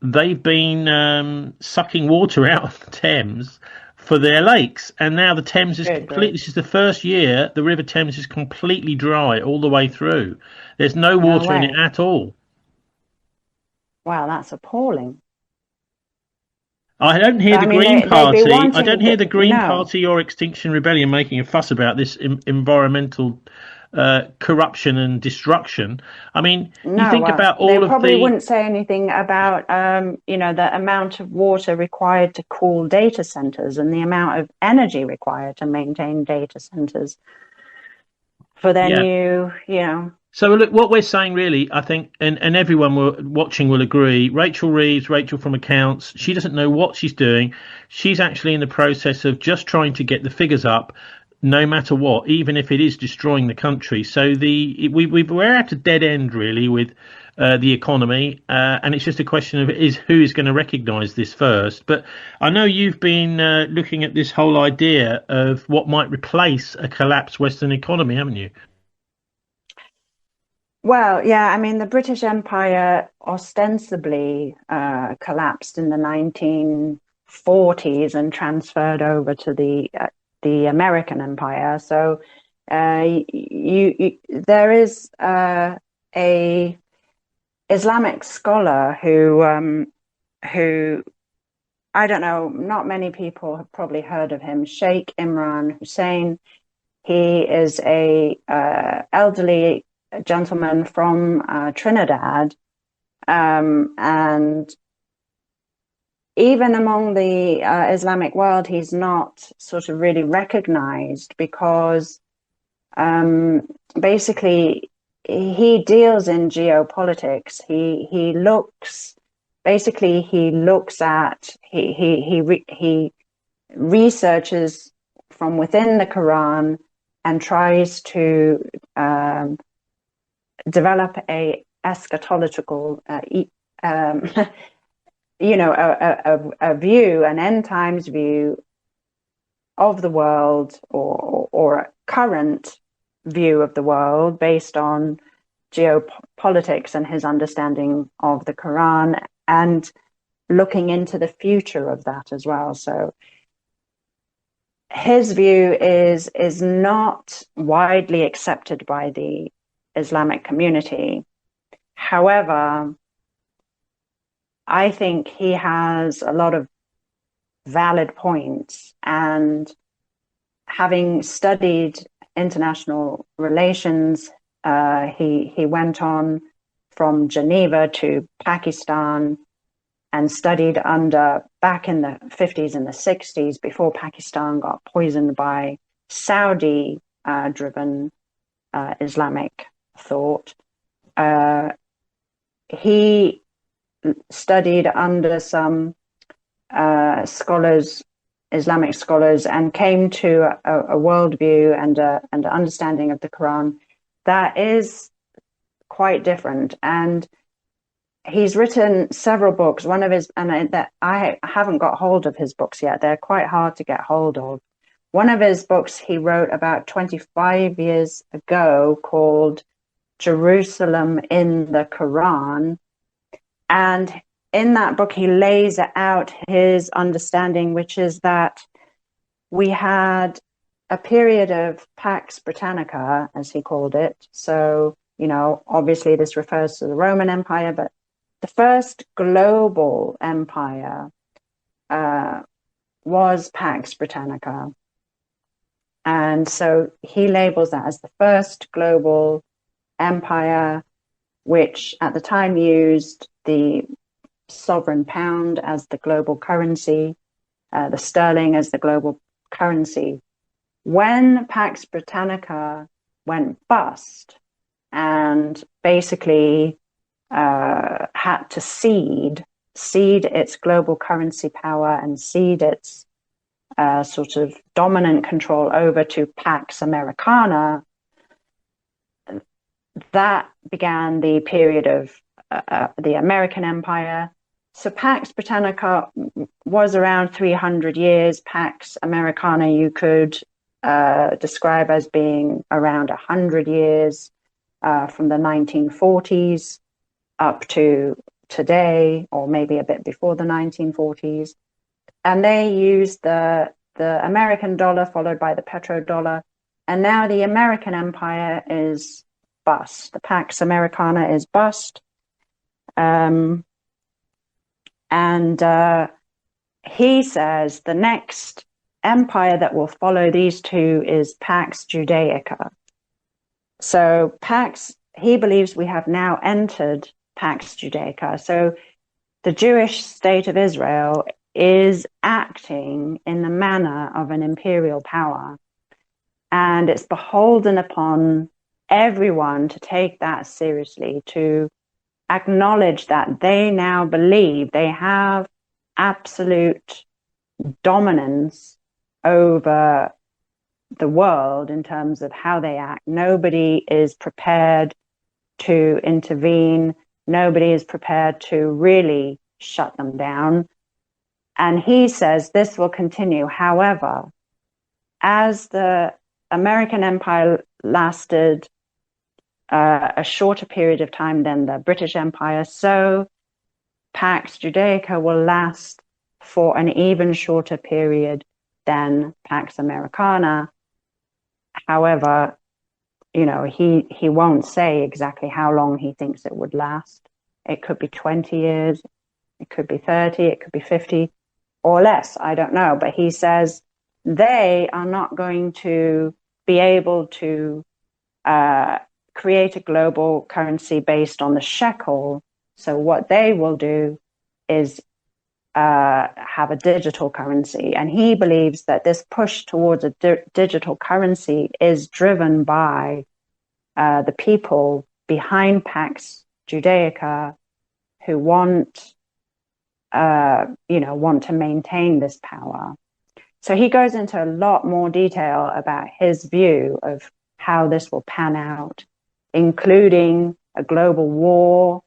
they've been sucking water out of the Thames for their lakes. And now the Thames is completely, this is the first year the River Thames is completely dry all the way through. There's no water in it at all. Wow, that's appalling. I don't hear the Green Party. I don't hear the Green Party or Extinction Rebellion making a fuss about this environmental corruption and destruction. I mean, you think about all of the. They probably wouldn't say anything about, the amount of water required to cool data centers and the amount of energy required to maintain data centers for their new, So look, what we're saying really, I think, and everyone watching will agree, Rachel from accounts, she doesn't know what she's doing. She's actually in the process of just trying to get the figures up, no matter what, even if it is destroying the country. So we're at a dead end really with the economy, and it's just a question of who is going to recognise this first. But I know you've been looking at this whole idea of what might replace a collapsed Western economy, haven't you? Well, yeah, I mean, the British Empire ostensibly collapsed in the 1940s and transferred over to the American Empire. So there is a Islamic scholar who I don't know, not many people have probably heard of him, Sheikh Imran Hussein. He is a elderly gentleman from Trinidad, and even among the Islamic world, he's not sort of really recognized because basically he deals in geopolitics. He looks at he researches from within the Quran and tries to develop a eschatological a view, an end times view of the world, or a current view of the world based on geopolitics and his understanding of the Quran, and looking into the future of that as well. So his view is not widely accepted by the Islamic community. However, I think he has a lot of valid points, and having studied international relations, he went on from Geneva to Pakistan and studied back in the 50s and the 60s, before Pakistan got poisoned by Saudi driven Islamic thought. He studied under some scholars, Islamic scholars, and came to a worldview and an understanding of the Quran that is quite different. And he's written several books. One of his, that I haven't got hold of his books yet. They're quite hard to get hold of. One of his books he wrote about 25 years ago called Jerusalem in the Quran. And in that book, he lays out his understanding, which is that we had a period of Pax Britannica, as he called it. So, obviously this refers to the Roman Empire, but the first global empire was Pax Britannica. And so he labels that as the first global empire, which at the time used the sovereign pound as the global currency, the sterling as the global currency. When Pax Britannica went bust and basically had to cede its global currency power and cede its sort of dominant control over to Pax Americana, that began the period of the American Empire. So Pax Britannica was around 300 years. Pax Americana you could describe as being around 100 years, from the 1940s up to today, or maybe a bit before the 1940s. And they used the American dollar followed by the petrodollar. And now the American Empire is bust. The Pax Americana is bust. And he says the next empire that will follow these two is Pax Judaica. So he believes we have now entered Pax Judaica. So the Jewish state of Israel is acting in the manner of an imperial power. And it's beholden upon everyone to take that seriously, to acknowledge that they now believe they have absolute dominance over the world in terms of how they act. Nobody is prepared to intervene. Nobody is prepared to really shut them down. And he says this will continue. However, as the American Empire lasted a shorter period of time than the British Empire. So Pax Judaica will last for an even shorter period than Pax Americana. However, he won't say exactly how long he thinks it would last. It could be 20 years, it could be 30, it could be 50 or less. I don't know. But he says they are not going to be able to create a global currency based on the shekel. So what they will do is have a digital currency. And he believes that this push towards a digital currency is driven by the people behind Pax Judaica who want to maintain this power. So he goes into a lot more detail about his view of how this will pan out, including a global war,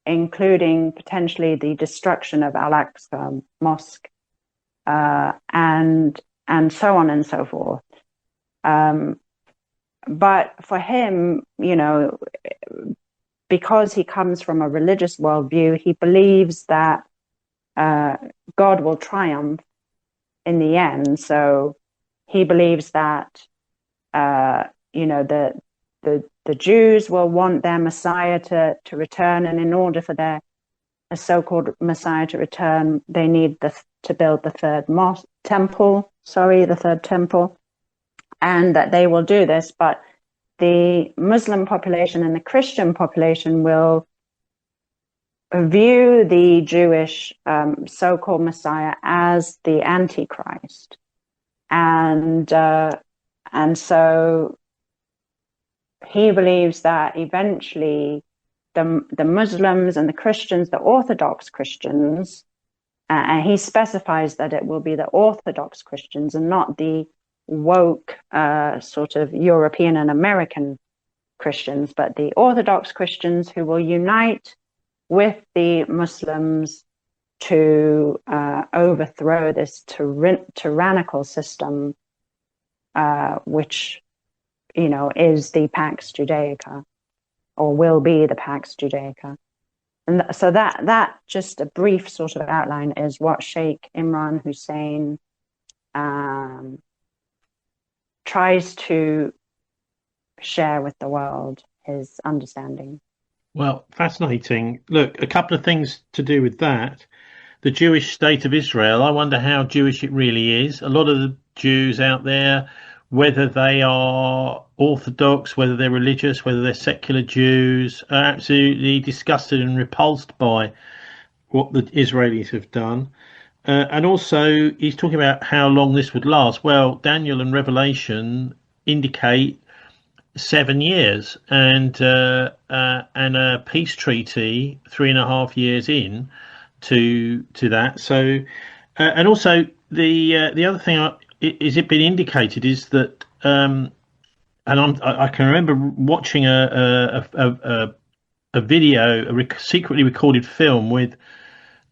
including potentially the destruction of Al-Aqsa Mosque, and so on and so forth. But for him, because he comes from a religious worldview, he believes that God will triumph in the end. So he believes that the Jews will want their Messiah to return, and in order for their so-called Messiah to return, they need to build the third temple, and that they will do this. But the Muslim population and the Christian population will view the Jewish so-called Messiah as the Antichrist, and so he believes that eventually the Muslims and the Christians, the Orthodox Christians, and he specifies that it will be the Orthodox Christians and not the woke sort of European and American Christians, but the Orthodox Christians who will unite with the Muslims to overthrow this tyrannical system, which is the Pax Judaica, or will be the Pax Judaica. And so that just a brief sort of outline is what Sheikh Imran Hussein tries to share with the world, his understanding. Well, fascinating. Look, a couple of things to do with that. The Jewish state of Israel, I wonder how Jewish it really is. A lot of the Jews out there, whether they are Orthodox, whether they're religious, whether they're secular Jews, are absolutely disgusted and repulsed by what the Israelis have done. And also, he's talking about how long this would last. Well, Daniel and Revelation indicate 7 years, and a peace treaty 3.5 years in to that. So, and also the other thing is it been indicated is that, and I can remember watching a video, a secretly recorded film with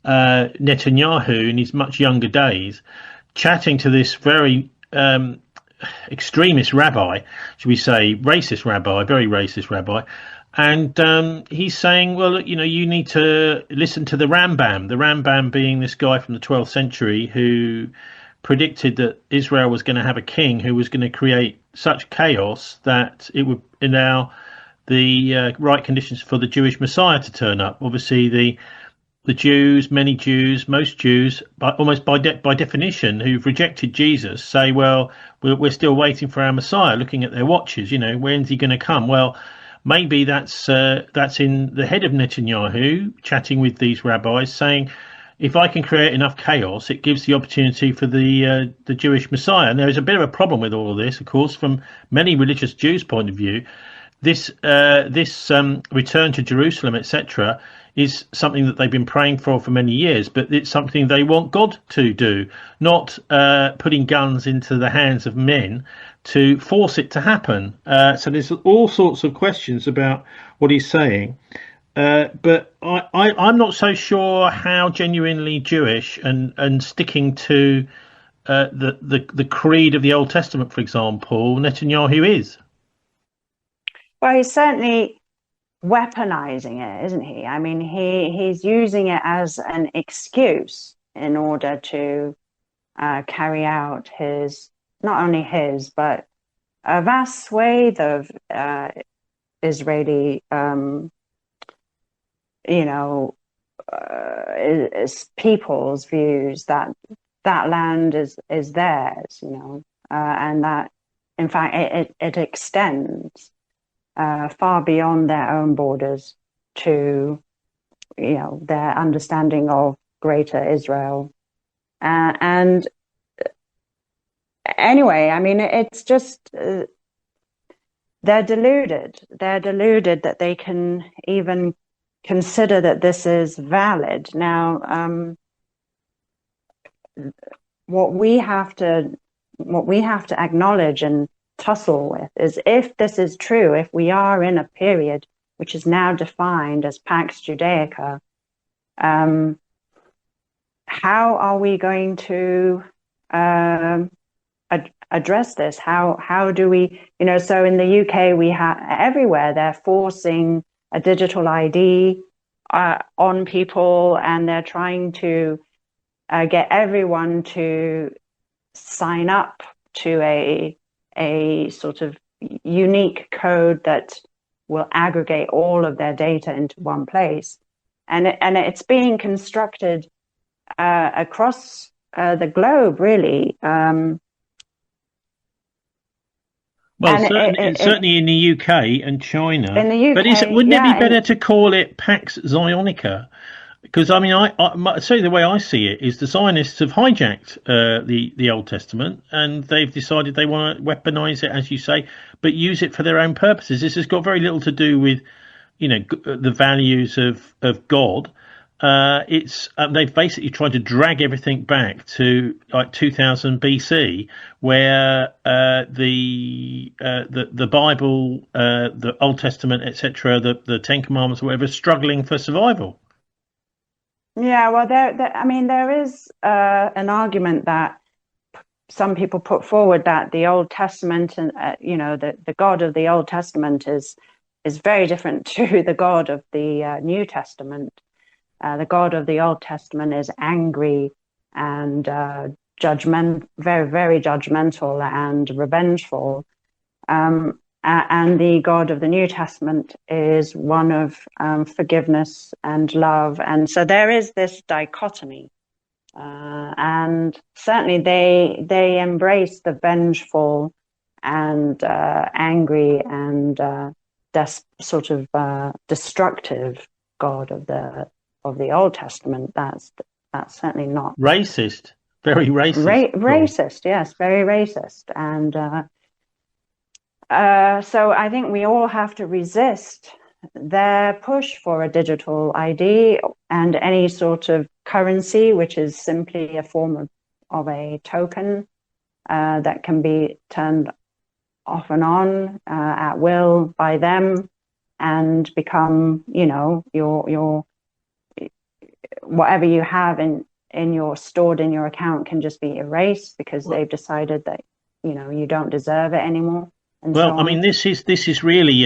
Netanyahu in his much younger days, chatting to this very extremist rabbi, should we say, racist rabbi, very racist rabbi. And he's saying, well, you need to listen to the Rambam being this guy from the 12th century who predicted that Israel was going to have a king who was going to create such chaos that it would allow the right conditions for the Jewish Messiah to turn up. Obviously, the Jews, many Jews, most Jews, almost by definition, who've rejected Jesus, say, well, we're still waiting for our Messiah, looking at their watches. When's he going to come? Well, maybe that's in the head of Netanyahu, chatting with these rabbis, saying, if I can create enough chaos, it gives the opportunity for the Jewish Messiah. And there is a bit of a problem with all of this, of course, from many religious Jews' point of view. This return to Jerusalem, etc., is something that they've been praying for many years, but it's something they want God to do, not putting guns into the hands of men to force it to happen. So there's all sorts of questions about what he's saying. But I'm not so sure how genuinely Jewish and sticking to the creed of the Old Testament, for example, Netanyahu is. Well, he's certainly weaponizing it, isn't he? I mean, he's using it as an excuse in order to carry out his, not only his, but a vast swathe of Israeli, you know, is people's views that that land is theirs, you know, and that in fact it extends far beyond their own borders to, you know, their understanding of greater Israel. And anyway, I mean, it's just they're deluded. They're deluded that they can even consider that this is valid. Now, what we have to acknowledge and tussle with is, if this is true, if we are in a period which is now defined as Pax Judaica, how are we going to address this? How do we, you know, so in the UK, we have everywhere they're forcing a digital ID on people, and they're trying to get everyone to sign up to a sort of unique code that will aggregate all of their data into one place. And it's being constructed across the globe, really. Well, certainly in the UK and China. In the UK, but wouldn't it be better to call it Pax Zionica? Because I mean, the way I see it is the Zionists have hijacked the Old Testament, and they've decided they want to weaponize it, as you say, but use it for their own purposes. This has got very little to do with, you know, the values of God. They've basically tried to drag everything back to like 2000 BC, where the Bible, the Old Testament, etc., the Ten Commandments, or whatever, is struggling for survival. Yeah, well, there is an argument that some people put forward that the Old Testament and you know, the God of the Old Testament is very different to the God of the New Testament. The God of the Old Testament is angry and very, very judgmental and revengeful. And the God of the New Testament is one of forgiveness and love. And so there is this dichotomy. And certainly they embrace the vengeful and angry and sort of destructive God of the Old Testament. That's certainly not racist. Very racist. Racist, yes, very racist. And so I think we all have to resist their push for a digital ID and any sort of currency, which is simply a form of a token that can be turned off and on at will by them, and become, you know, your whatever you have stored in your account can just be erased because they've decided that, you know, you don't deserve it anymore. Well, I mean, this is really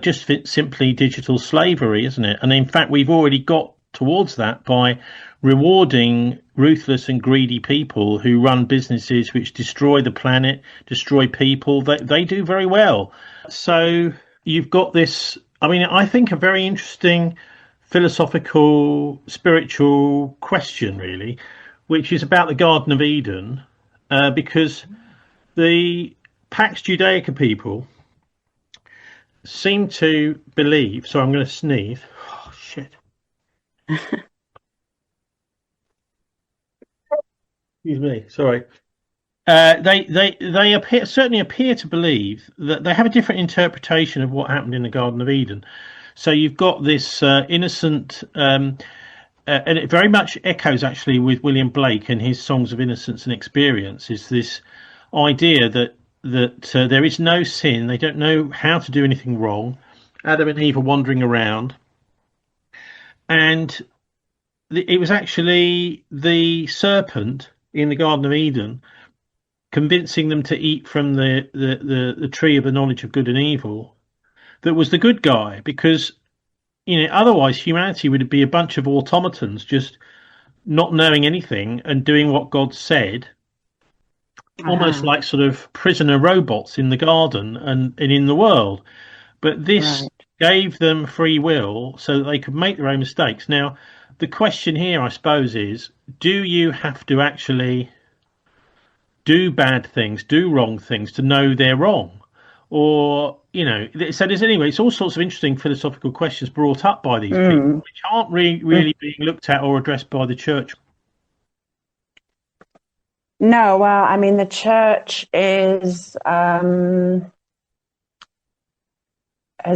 just simply digital slavery, isn't it? And in fact, we've already got towards that by rewarding ruthless and greedy people who run businesses which destroy the planet, destroy people. They do very well. So you've got this, I mean, I think a very interesting philosophical, spiritual question, really, which is about the Garden of Eden, because the Pax Judaica people seem to believe. So I'm going to sneeze. Oh shit! Excuse me. Sorry. They certainly appear to believe that they have a different interpretation of what happened in the Garden of Eden. So you've got this innocent, and it very much echoes actually with William Blake and his Songs of Innocence and Experience. Is this idea that there is no sin. They don't know how to do anything wrong. Adam and Eve are wandering around. And it was actually the serpent in the Garden of Eden convincing them to eat from the tree of the knowledge of good and evil that was the good guy, because otherwise humanity would be a bunch of automatons just not knowing anything and doing what God said, almost like sort of prisoner robots in the garden and in the world. But this Right. gave them free will so that they could make their own mistakes. Now, the question here, I suppose, is, do you have to actually do bad things, do wrong things to know they're wrong? Or, so there's anyway, it's all sorts of interesting philosophical questions brought up by these people, Mm. which aren't really being looked at or addressed by the church. No, well, I mean, the church has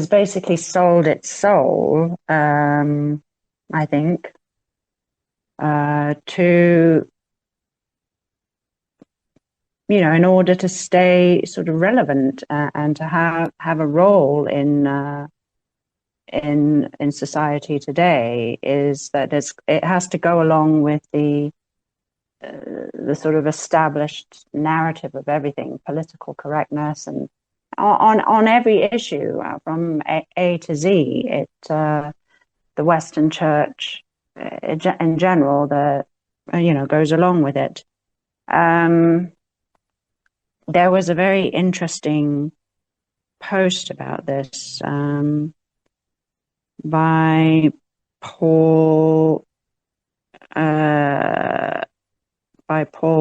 basically sold its soul, I think, to, in order to stay sort of relevant and to have a role in society today, is that it has to go along with the sort of established narrative of everything, political correctness, and on every issue from A to Z. The Western Church in general, goes along with it. There was a very interesting post about this by Paul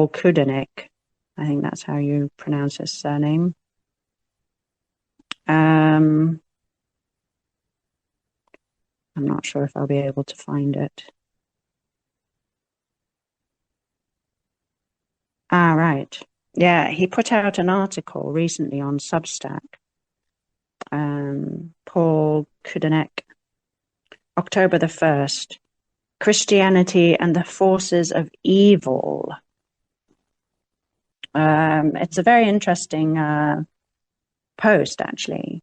Kudenik. I think that's how you pronounce his surname. I'm not sure if I'll be able to find it. Right. Yeah, he put out an article recently on Substack. Paul Kudenek, October the 1st, Christianity and the Forces of Evil. It's a very interesting post, actually.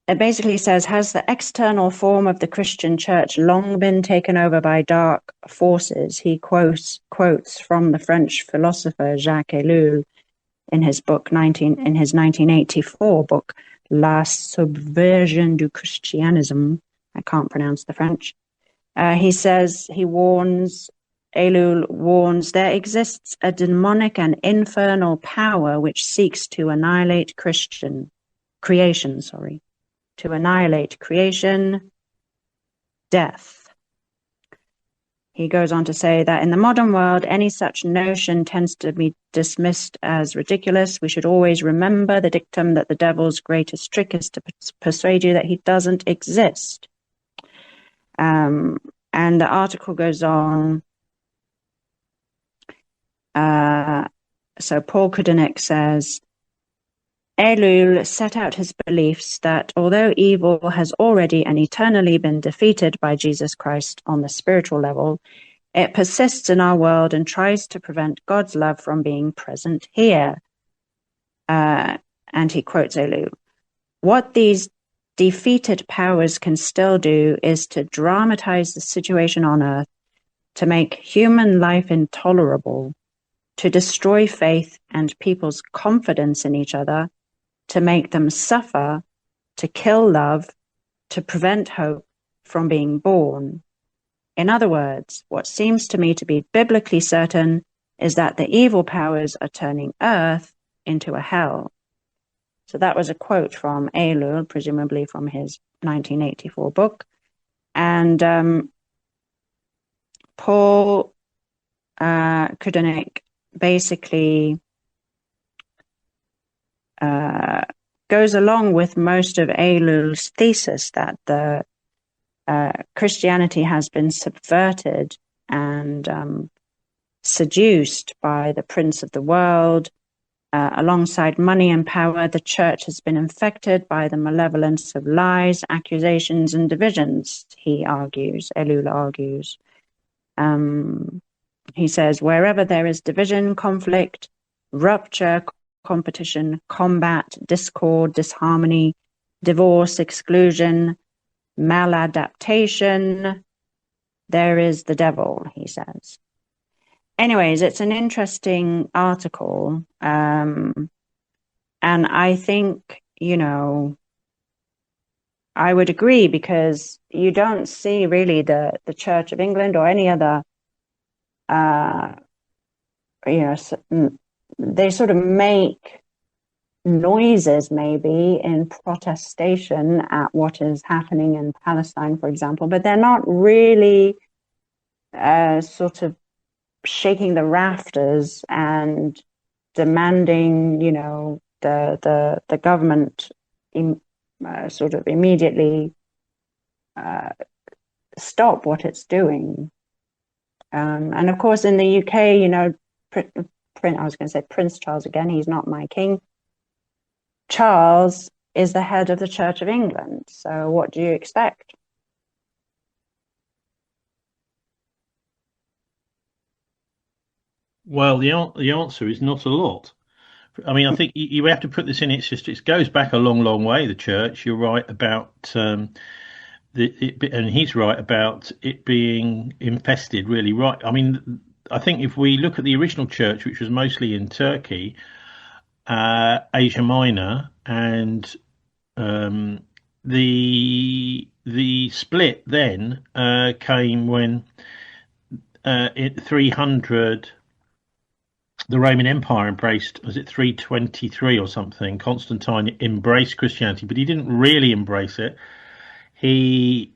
It basically says, has the external form of the Christian church long been taken over by dark forces? He quotes from the French philosopher Jacques Ellul in his 1984 book, La Subversion du Christianisme. I can't pronounce the French. Ellul warns, there exists a demonic and infernal power which seeks to annihilate creation, death. He goes on to say that in the modern world, any such notion tends to be dismissed as ridiculous. We should always remember the dictum that the devil's greatest trick is to persuade you that he doesn't exist. And the article goes on. So Paul Kudenek says, Ellul set out his beliefs that although evil has already and eternally been defeated by Jesus Christ on the spiritual level, it persists in our world and tries to prevent God's love from being present here. And he quotes Ellul, what these defeated powers can still do is to dramatize the situation on earth, to make human life intolerable, to destroy faith and people's confidence in each other, to make them suffer, to kill love, to prevent hope from being born. In other words, what seems to me to be biblically certain is that the evil powers are turning earth into a hell. So that was a quote from Ellul, presumably from his 1984 book. And Paul Kudenek basically goes along with most of Ellul's thesis that the Christianity has been subverted and seduced by the prince of the world. Alongside money and power, the church has been infected by the malevolence of lies, accusations, and divisions, Ellul argues. He says, wherever there is division, conflict, rupture, competition, combat, discord, disharmony, divorce, exclusion, maladaptation, there is the devil, he says. Anyways, it's an interesting article. And And I think, I would agree, because you don't see really the Church of England or any other, they sort of make noises maybe in protestation at what is happening in Palestine, for example, but they're not really sort of shaking the rafters and demanding, the government sort of immediately stop what it's doing. And of course, in the UK, I was going to say Prince Charles again. He's not my king. Charles is the head of the Church of England. So what do you expect? Well, the answer is not a lot. I mean, I think you have to put this in. It goes back a long, long way. The church. You're right about and he's right about it being infested. Really right. I mean, I think if we look at the original church, which was mostly in Turkey, Asia Minor, and the split then came when in 300 the Roman Empire embraced, was it 323 or something? Constantine embraced Christianity, but he didn't really embrace it. He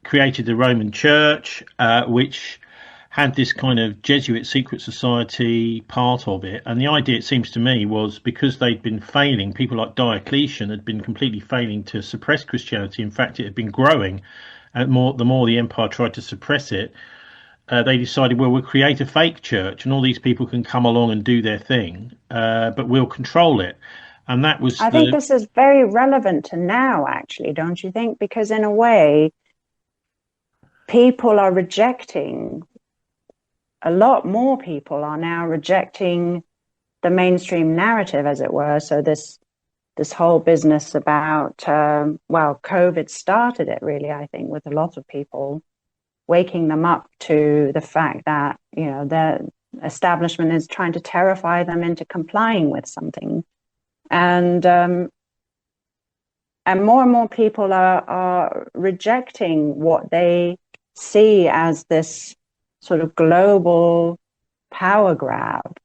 created the Roman Church, which had this kind of Jesuit secret society part of it. And the idea, it seems to me, was because they'd been failing, people like Diocletian had been completely failing to suppress Christianity. In fact, it had been growing. And the more the empire tried to suppress it, they decided, well, we'll create a fake church and all these people can come along and do their thing, but we'll control it. And that was I think this is very relevant to now, actually, don't you think? Because in a way, people are rejecting, a lot more people are now rejecting the mainstream narrative, as it were. So this whole business about, COVID started it really, I think, with a lot of people, waking them up to the fact that, the establishment is trying to terrify them into complying with something. And more and more people are rejecting what they see as this sort of global power grab,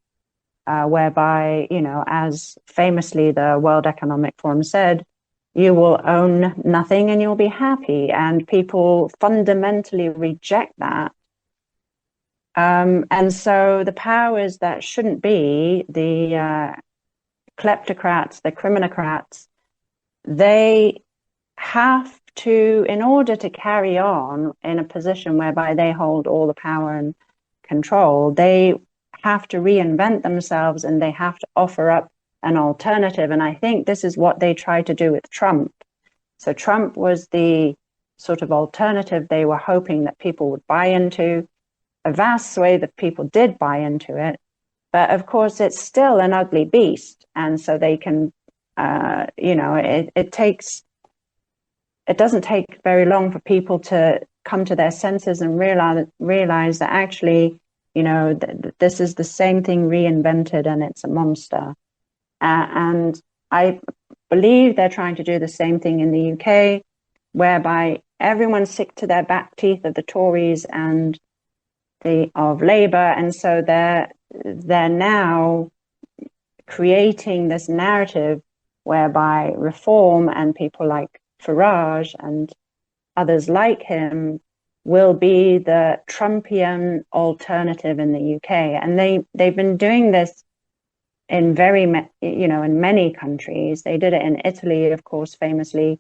whereby, as famously the World Economic Forum said, you will own nothing and you'll be happy. And people fundamentally reject that. And so the powers that shouldn't be, the kleptocrats, the criminocrats, they have to, in order to carry on in a position whereby they hold all the power and control, they have to reinvent themselves and they have to offer up an alternative. And I think this is what they tried to do with Trump. So Trump was the sort of alternative they were hoping that people would buy into. A vast swathe of people did buy into it. But of course, it's still an ugly beast. And so they can, it doesn't take very long for people to come to their senses and realize that actually, this is the same thing reinvented and it's a monster. And I believe they're trying to do the same thing in the UK, whereby everyone's sick to their back teeth of the Tories and of Labour, and so they're now creating this narrative whereby reform and people like Farage and others like him will be the Trumpian alternative in the UK, and they've been doing this in in many countries. They did it in Italy, of course, famously,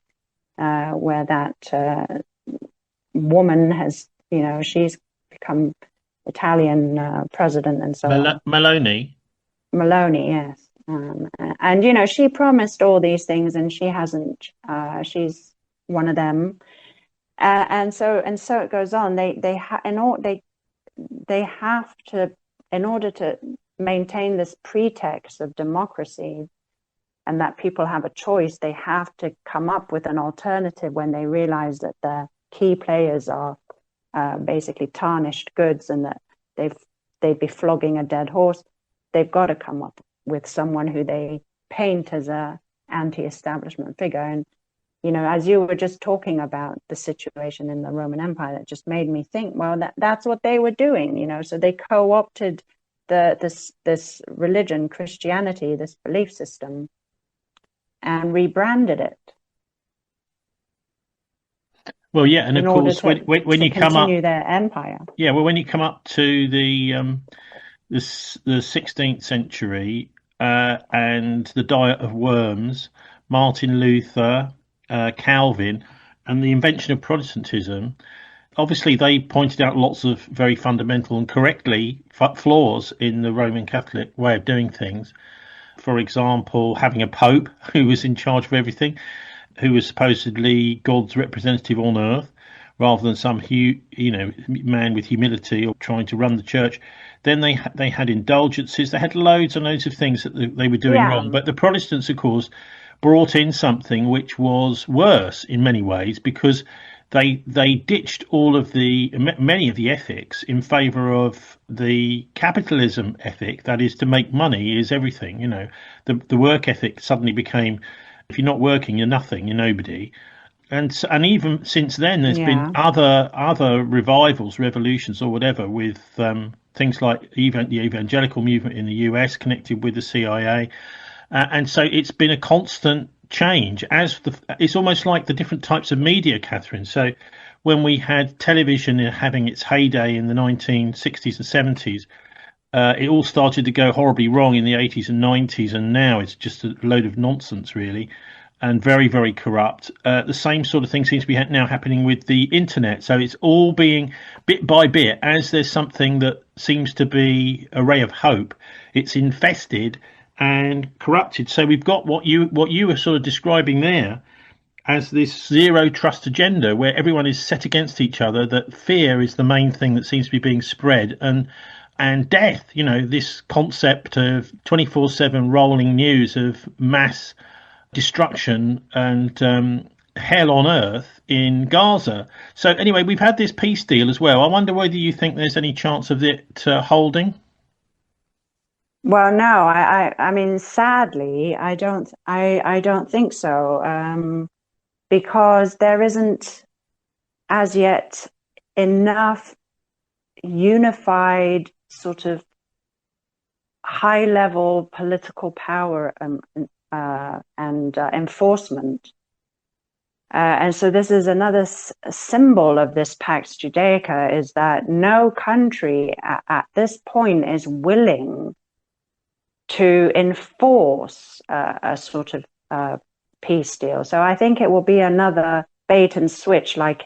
where that woman has, she's become Italian president and so on. Maloney. Maloney, yes. And, she promised all these things and she hasn't. She's one of them. And so it goes on. They have to, in order to maintain this pretext of democracy and that people have a choice, they have to come up with an alternative when they realize that the key players are basically tarnished goods and that they'd be flogging a dead horse. They've got to come up with someone who they paint as a anti-establishment figure. And, you know, as you were just talking about the situation in the Roman Empire, that just made me think, well, that's what they were doing, you know. So they co-opted this religion, Christianity, this belief system, and rebranded it. Well, yeah, and of course, when you come up, their empire. Yeah, well, when you come up to the 16th century and the Diet of Worms, Martin Luther, Calvin, and the invention of Protestantism, obviously they pointed out lots of very fundamental and correctly flaws in the Roman Catholic way of doing things. For example, having a pope who was in charge of everything, who was supposedly God's representative on earth, rather than some man with humility or trying to run the church. Then they had indulgences. They had loads and loads of things that they were doing wrong. But the Protestants, of course, brought in something which was worse in many ways, because they ditched many of the ethics in favour of the capitalism ethic. That is, to make money is everything. You know, the work ethic suddenly became, if you're not working, you're nothing, you're nobody. And even since then, there's been other revivals, revolutions, or whatever, with things like the evangelical movement in the US connected with the CIA, and so it's been a constant change. It's almost like the different types of media, Catherine. So when we had television having its heyday in the 1960s and 70s, it all started to go horribly wrong in the 80s and 90s, and now it's just a load of nonsense, really, and very, very corrupt. The same sort of thing seems to be now happening with the internet. So it's all being, bit by bit, as there's something that seems to be a ray of hope, it's infested and corrupted. So we've got what you were sort of describing there as this zero trust agenda, where everyone is set against each other, that fear is the main thing that seems to be being spread, and death, you know, this concept of 24/7 rolling news of mass destruction and hell on earth in Gaza. So anyway, we've had this peace deal as well. I wonder whether you think there's any chance of it holding. Well, no, I mean, sadly, I don't think so, because there isn't as yet enough unified sort of high-level political power and enforcement. And so this is another symbol of this Pax Judaica, is that no country at this point is willing to enforce a sort of peace deal. So I think it will be another bait and switch like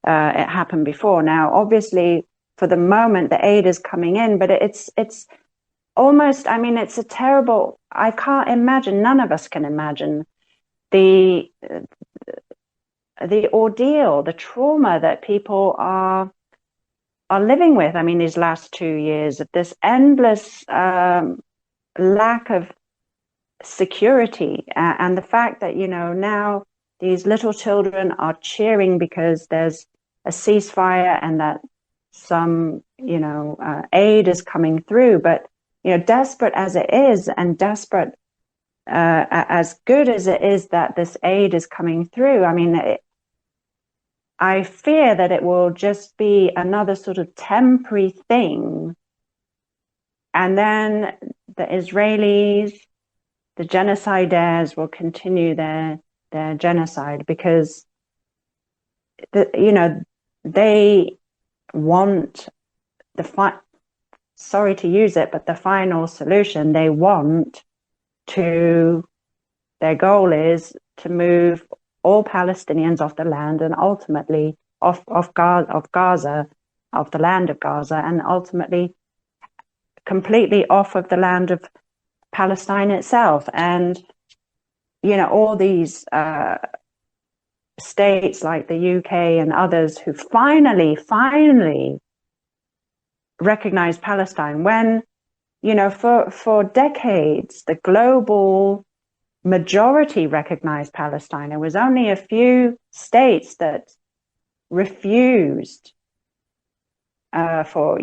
it happened before. Now, obviously, for the moment, the aid is coming in, but it's almost, I mean, it's a terrible, I can't imagine, none of us can imagine the ordeal, the trauma that people are living with. I mean, these last 2 years of this endless lack of security, and the fact that, you know, now these little children are cheering because there's a ceasefire and that some, you know, aid is coming through. But, you know, desperate as it is, and desperate as good as it is that this aid is coming through, I mean, I fear that it will just be another sort of temporary thing. And then the Israelis, the genocidaires, will continue their genocide, because, you know, they want sorry to use it, but the final solution. They want to, their goal is to move all Palestinians off the land, and ultimately off Gaza, off the land of Gaza, and ultimately completely off of the land of Palestine itself. And, you know, all these states like the UK and others who finally recognize Palestine, when, you know, for decades, the global majority recognized Palestine. There was only a few states that refused for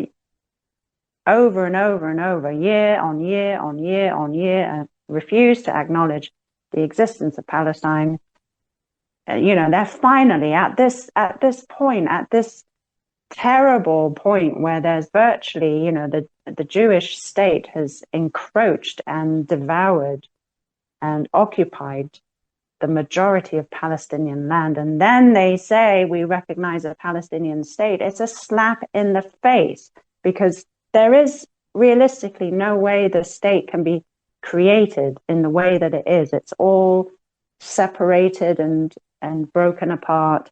over and over and over, year on year on year on year, refuse to acknowledge the existence of Palestine, they're finally at this point, at this terrible point where there's virtually, the Jewish state has encroached and devoured and occupied the majority of Palestinian land. And then they say, we recognize a Palestinian state. It's a slap in the face, because there is realistically no way the state can be created in the way that it is. It's all separated and broken apart.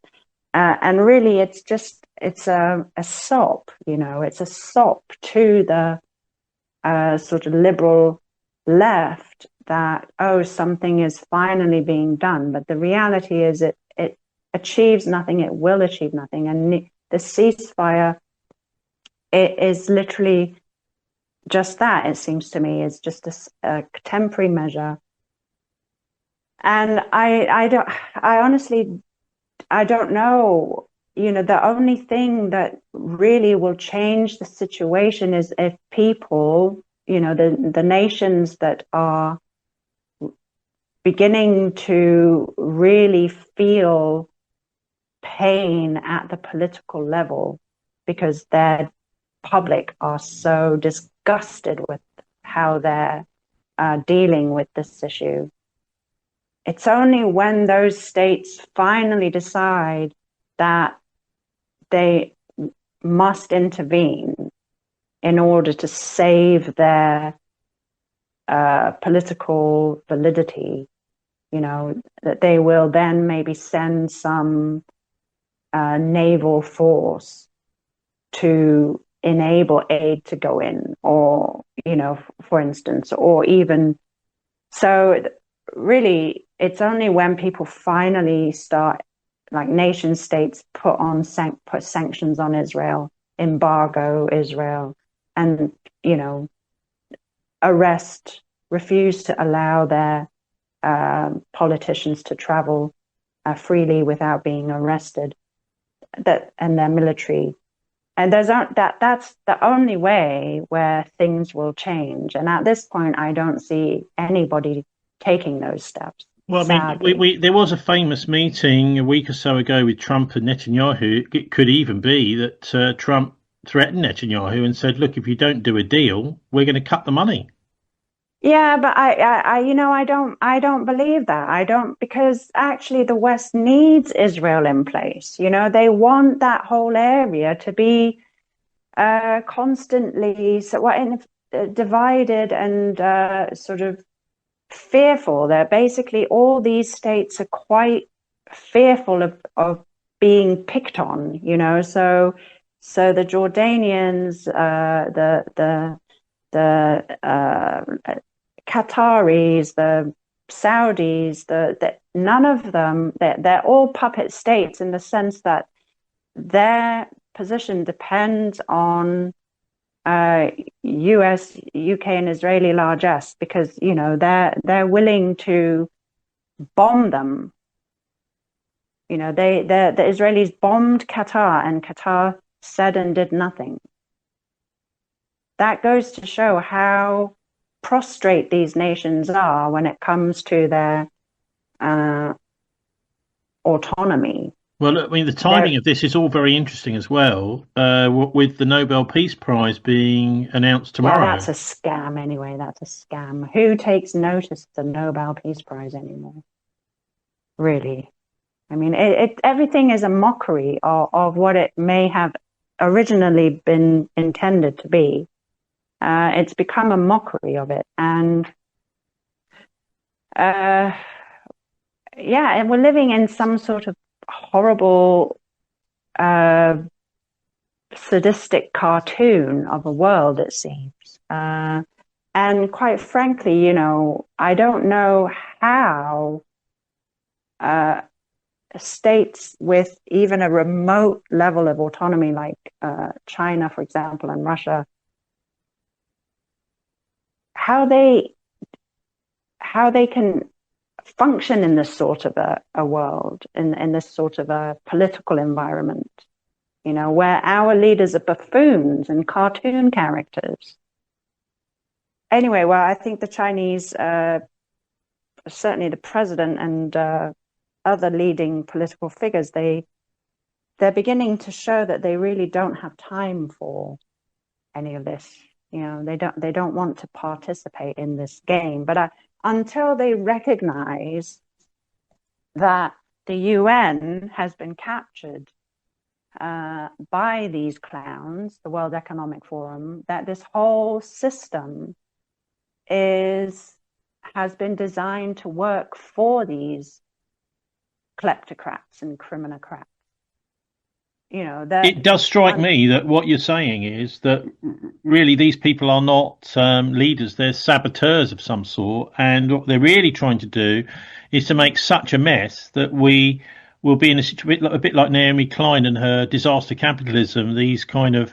And really, it's a sop, it's a sop to the sort of liberal left that, something is finally being done. But the reality is it achieves nothing, it will achieve nothing. And the ceasefire, it is literally just that, it seems to me, is just a temporary measure. And I honestly don't know. The only thing that really will change the situation is if people, the nations that are beginning to really feel pain at the political level because their public are so disgusted with how they're dealing with this issue. It's only when those states finally decide that they must intervene in order to save their political validity, that they will then maybe send some naval force to enable aid to go in, or, for instance, or even so. Really, it's only when people finally start, like nation states, put sanctions on Israel, embargo Israel, and refuse to allow their politicians to travel freely without being arrested, and their military. And that's the only way where things will change. And at this point, I don't see anybody taking those steps. Well, I mean, there was a famous meeting a week or so ago with Trump and Netanyahu. It could even be that Trump threatened Netanyahu and said, "Look, if you don't do a deal, we're going to cut the money." Yeah, but I don't believe that. Because actually the West needs Israel in place. They want that whole area to be constantly divided and sort of fearful. That basically all these states are quite fearful of being picked on. So the Jordanians, the Qataris, the Saudis, none of them, they're all puppet states in the sense that their position depends on US, UK, and Israeli largesse, because they're willing to bomb them. The Israelis bombed Qatar, and Qatar said and did nothing. That goes to show how prostrate these nations are when it comes to their autonomy. Well, I mean, the timing of this is all very interesting as well, with the Nobel Peace Prize being announced tomorrow. Well, that's a scam anyway. That's a scam. Who takes notice of the Nobel Peace Prize anymore? Really? I mean, everything is a mockery of what it may have originally been intended to be. It's become a mockery of it. And and we're living in some sort of horrible, sadistic cartoon of a world, it seems. And quite frankly, I don't know how states with even a remote level of autonomy, like China, for example, and Russia, how they can function in this sort of a world, in this sort of a political environment, where our leaders are buffoons and cartoon characters. anyway, well, I think the Chinese, certainly the president and other leading political figures, they're beginning to show that they really don't have time for any of this. They don't want to participate in this game. But until they recognize that the UN has been captured by these clowns, the World Economic Forum, that this whole system has been designed to work for these kleptocrats and criminocrats. It does strike me that what you're saying is that really these people are not leaders, they're saboteurs of some sort, and what they're really trying to do is to make such a mess that we will be in a bit like Naomi Klein and her disaster capitalism, these kind of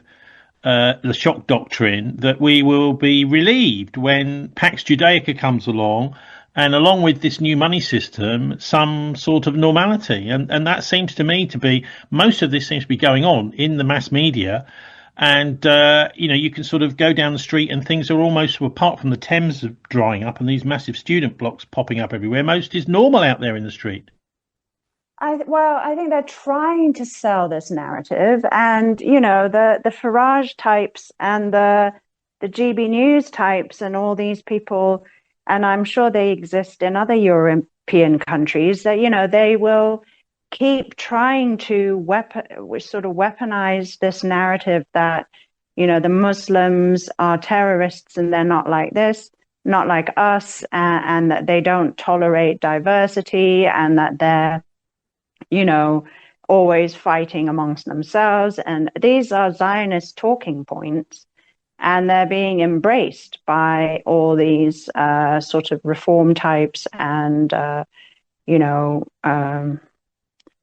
the shock doctrine, that we will be relieved when Pax Judaica comes along, and along with this new money system, some sort of normality. And that seems to me to be, most of this seems to be going on in the mass media. And, you can sort of go down the street and things are almost, apart from the Thames drying up and these massive student blocks popping up everywhere, most is normal out there in the street. I think they're trying to sell this narrative, and the Farage types and the GB News types and all these people, and I'm sure they exist in other European countries, that they will keep trying to weaponize this narrative that the Muslims are terrorists and they're not like this, not like us, and that they don't tolerate diversity, and that they're always fighting amongst themselves. And these are Zionist talking points, and they're being embraced by all these sort of reform types. And,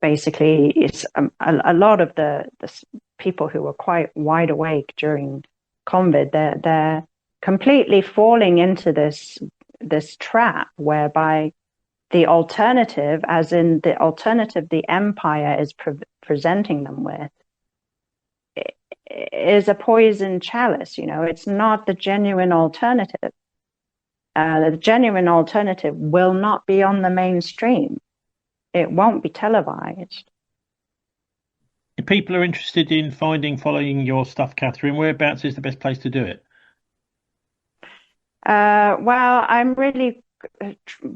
basically, it's a lot of the people who were quite wide awake during COVID, they're completely falling into this trap whereby the alternative, as in the alternative the empire is presenting them with, is a poison chalice. It's not the genuine alternative. The genuine alternative will not be on the mainstream. It won't be televised. If people are interested in following your stuff, Katharine, whereabouts is the best place to do it? Well, I'm really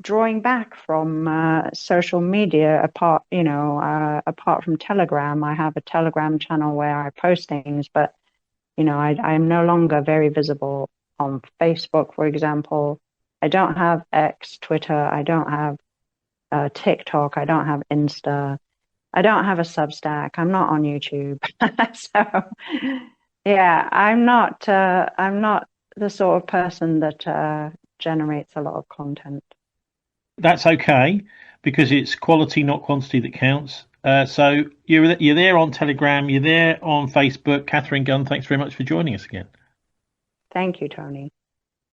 drawing back from social media. Apart from Telegram, I have a Telegram channel where I post things, but I'm no longer very visible on Facebook, for example. I don't have X, Twitter. I don't have TikTok. I don't have Insta. I don't have a Substack. I'm not on YouTube. So, yeah, I'm not the sort of person that generates a lot of content. That's okay, because it's quality, not quantity, that counts. So you're there on Telegram, you're there on Facebook. Katharine Gun, thanks very much for joining us again. Thank you, Tony.